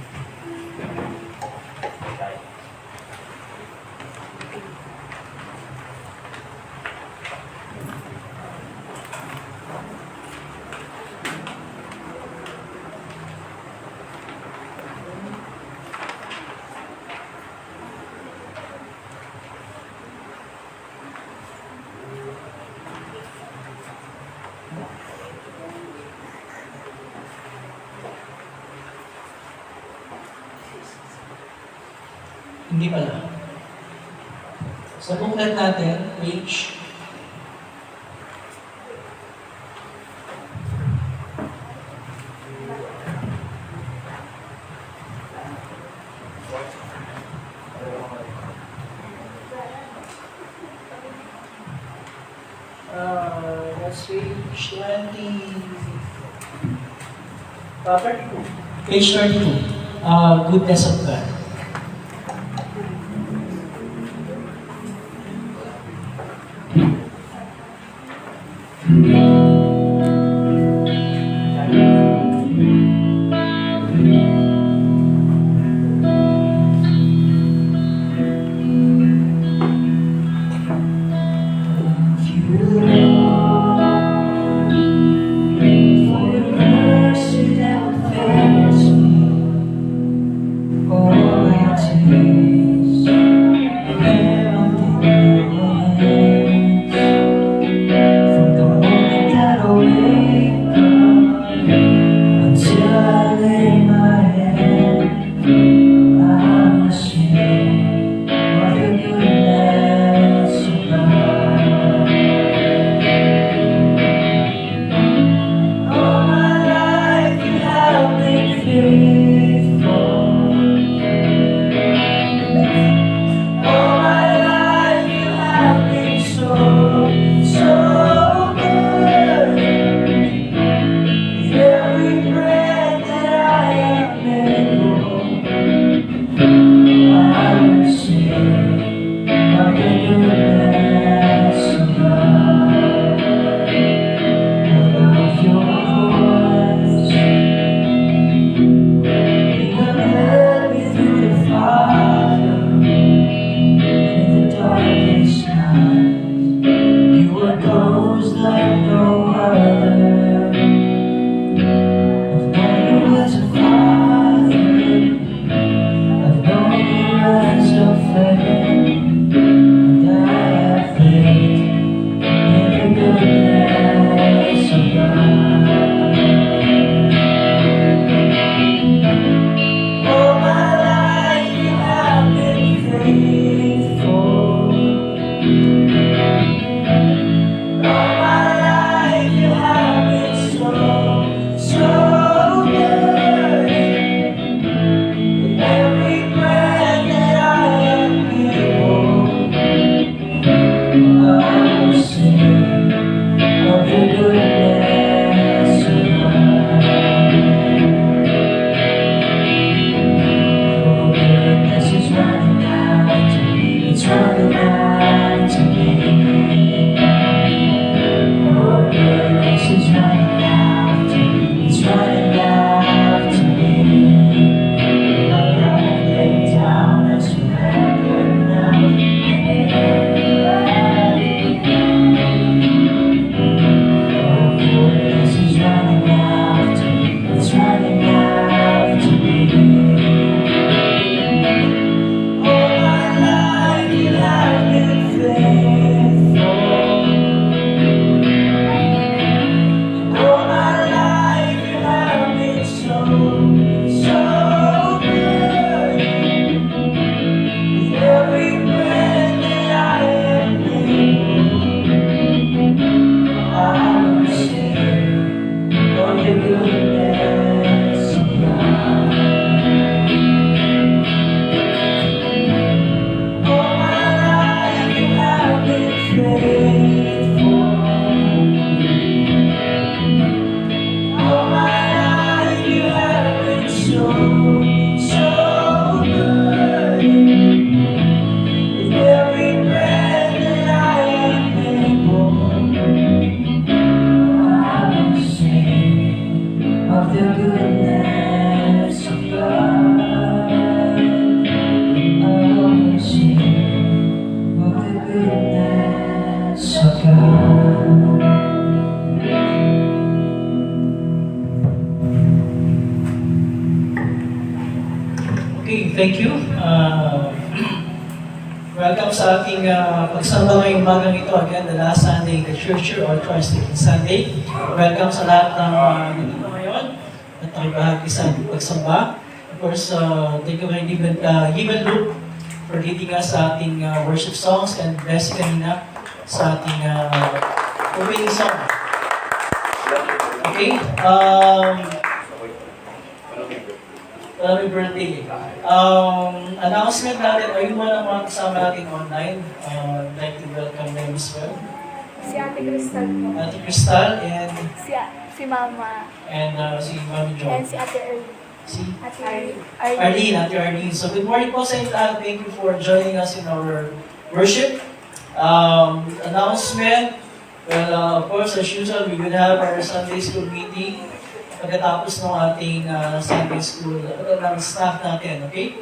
Hindi pala. Sa booklet natin, page 32. Page 32. Goodness of God. From the moment I will sing of the goodness of God. All my life you have been faithful. All my life you have been so, so good. With every breath that I am able, I will sing of the goodness of God. I will sing of the goodness of God. Okay, thank you. Welcome sa ating pagsamba ngayong umagang ito. Again, the last Sunday in the church year or Christ Taking Sunday. Welcome sa lahat ng nandito ngayon at nakibahagi sa ating pagsamba. Of course, thank you kay Given Luke for leading us sa ating worship songs and blessing kanina sa ating opening song. Okay, happy birthday. Announcement natin, ayun mo ng mga kasama natin online. I'd like to welcome them as well. Si Ate Crystal po. Ate Crystal and Si Mama. si Mami Jo. And si Ate Erly. Si Ate Arlene, Ate Arlene. So good morning po sa inyo lahat. Thank you for joining us in our worship. Announcement. Well, of course, as usual, we will have our Sunday school meeting pagkatapos ng ating Sunday school ng staff natin, okay?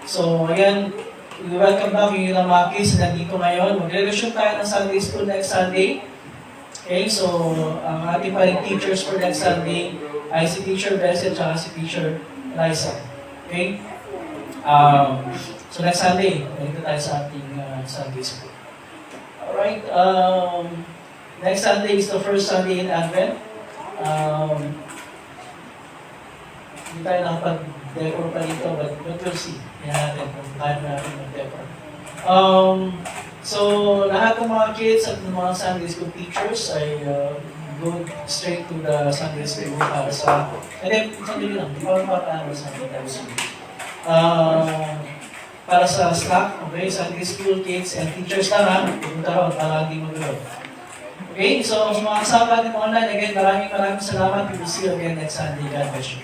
So, ayan, we welcome back yung ilang mga kids na nandito ngayon. Magre-resume tayo ng Sunday school next Sunday. Okay, so, ang ating paling teachers for next Sunday ay si Teacher Bessel at si Teacher Liza. Okay? So, next Sunday, nandito tayo sa ating Sunday school. Alright, next Sunday is the first Sunday in Advent. Hindi tayo nakapag-decor pa dito, but we'll see. Yan natin kung kaya natin mag-decor. So, lahat ng mga kids at ng mga Sunday school teachers ay go straight to the Sunday school para sa... And then, sandali lang, di pa mapapaano sa Sunday school. Para sa staff, okay, Sunday school kids and teachers lang ha, pupunta ron para hindi magulo. Okay, so sa mga kasama natin online, again, maraming salamat. We will see you again next Sunday. God bless you.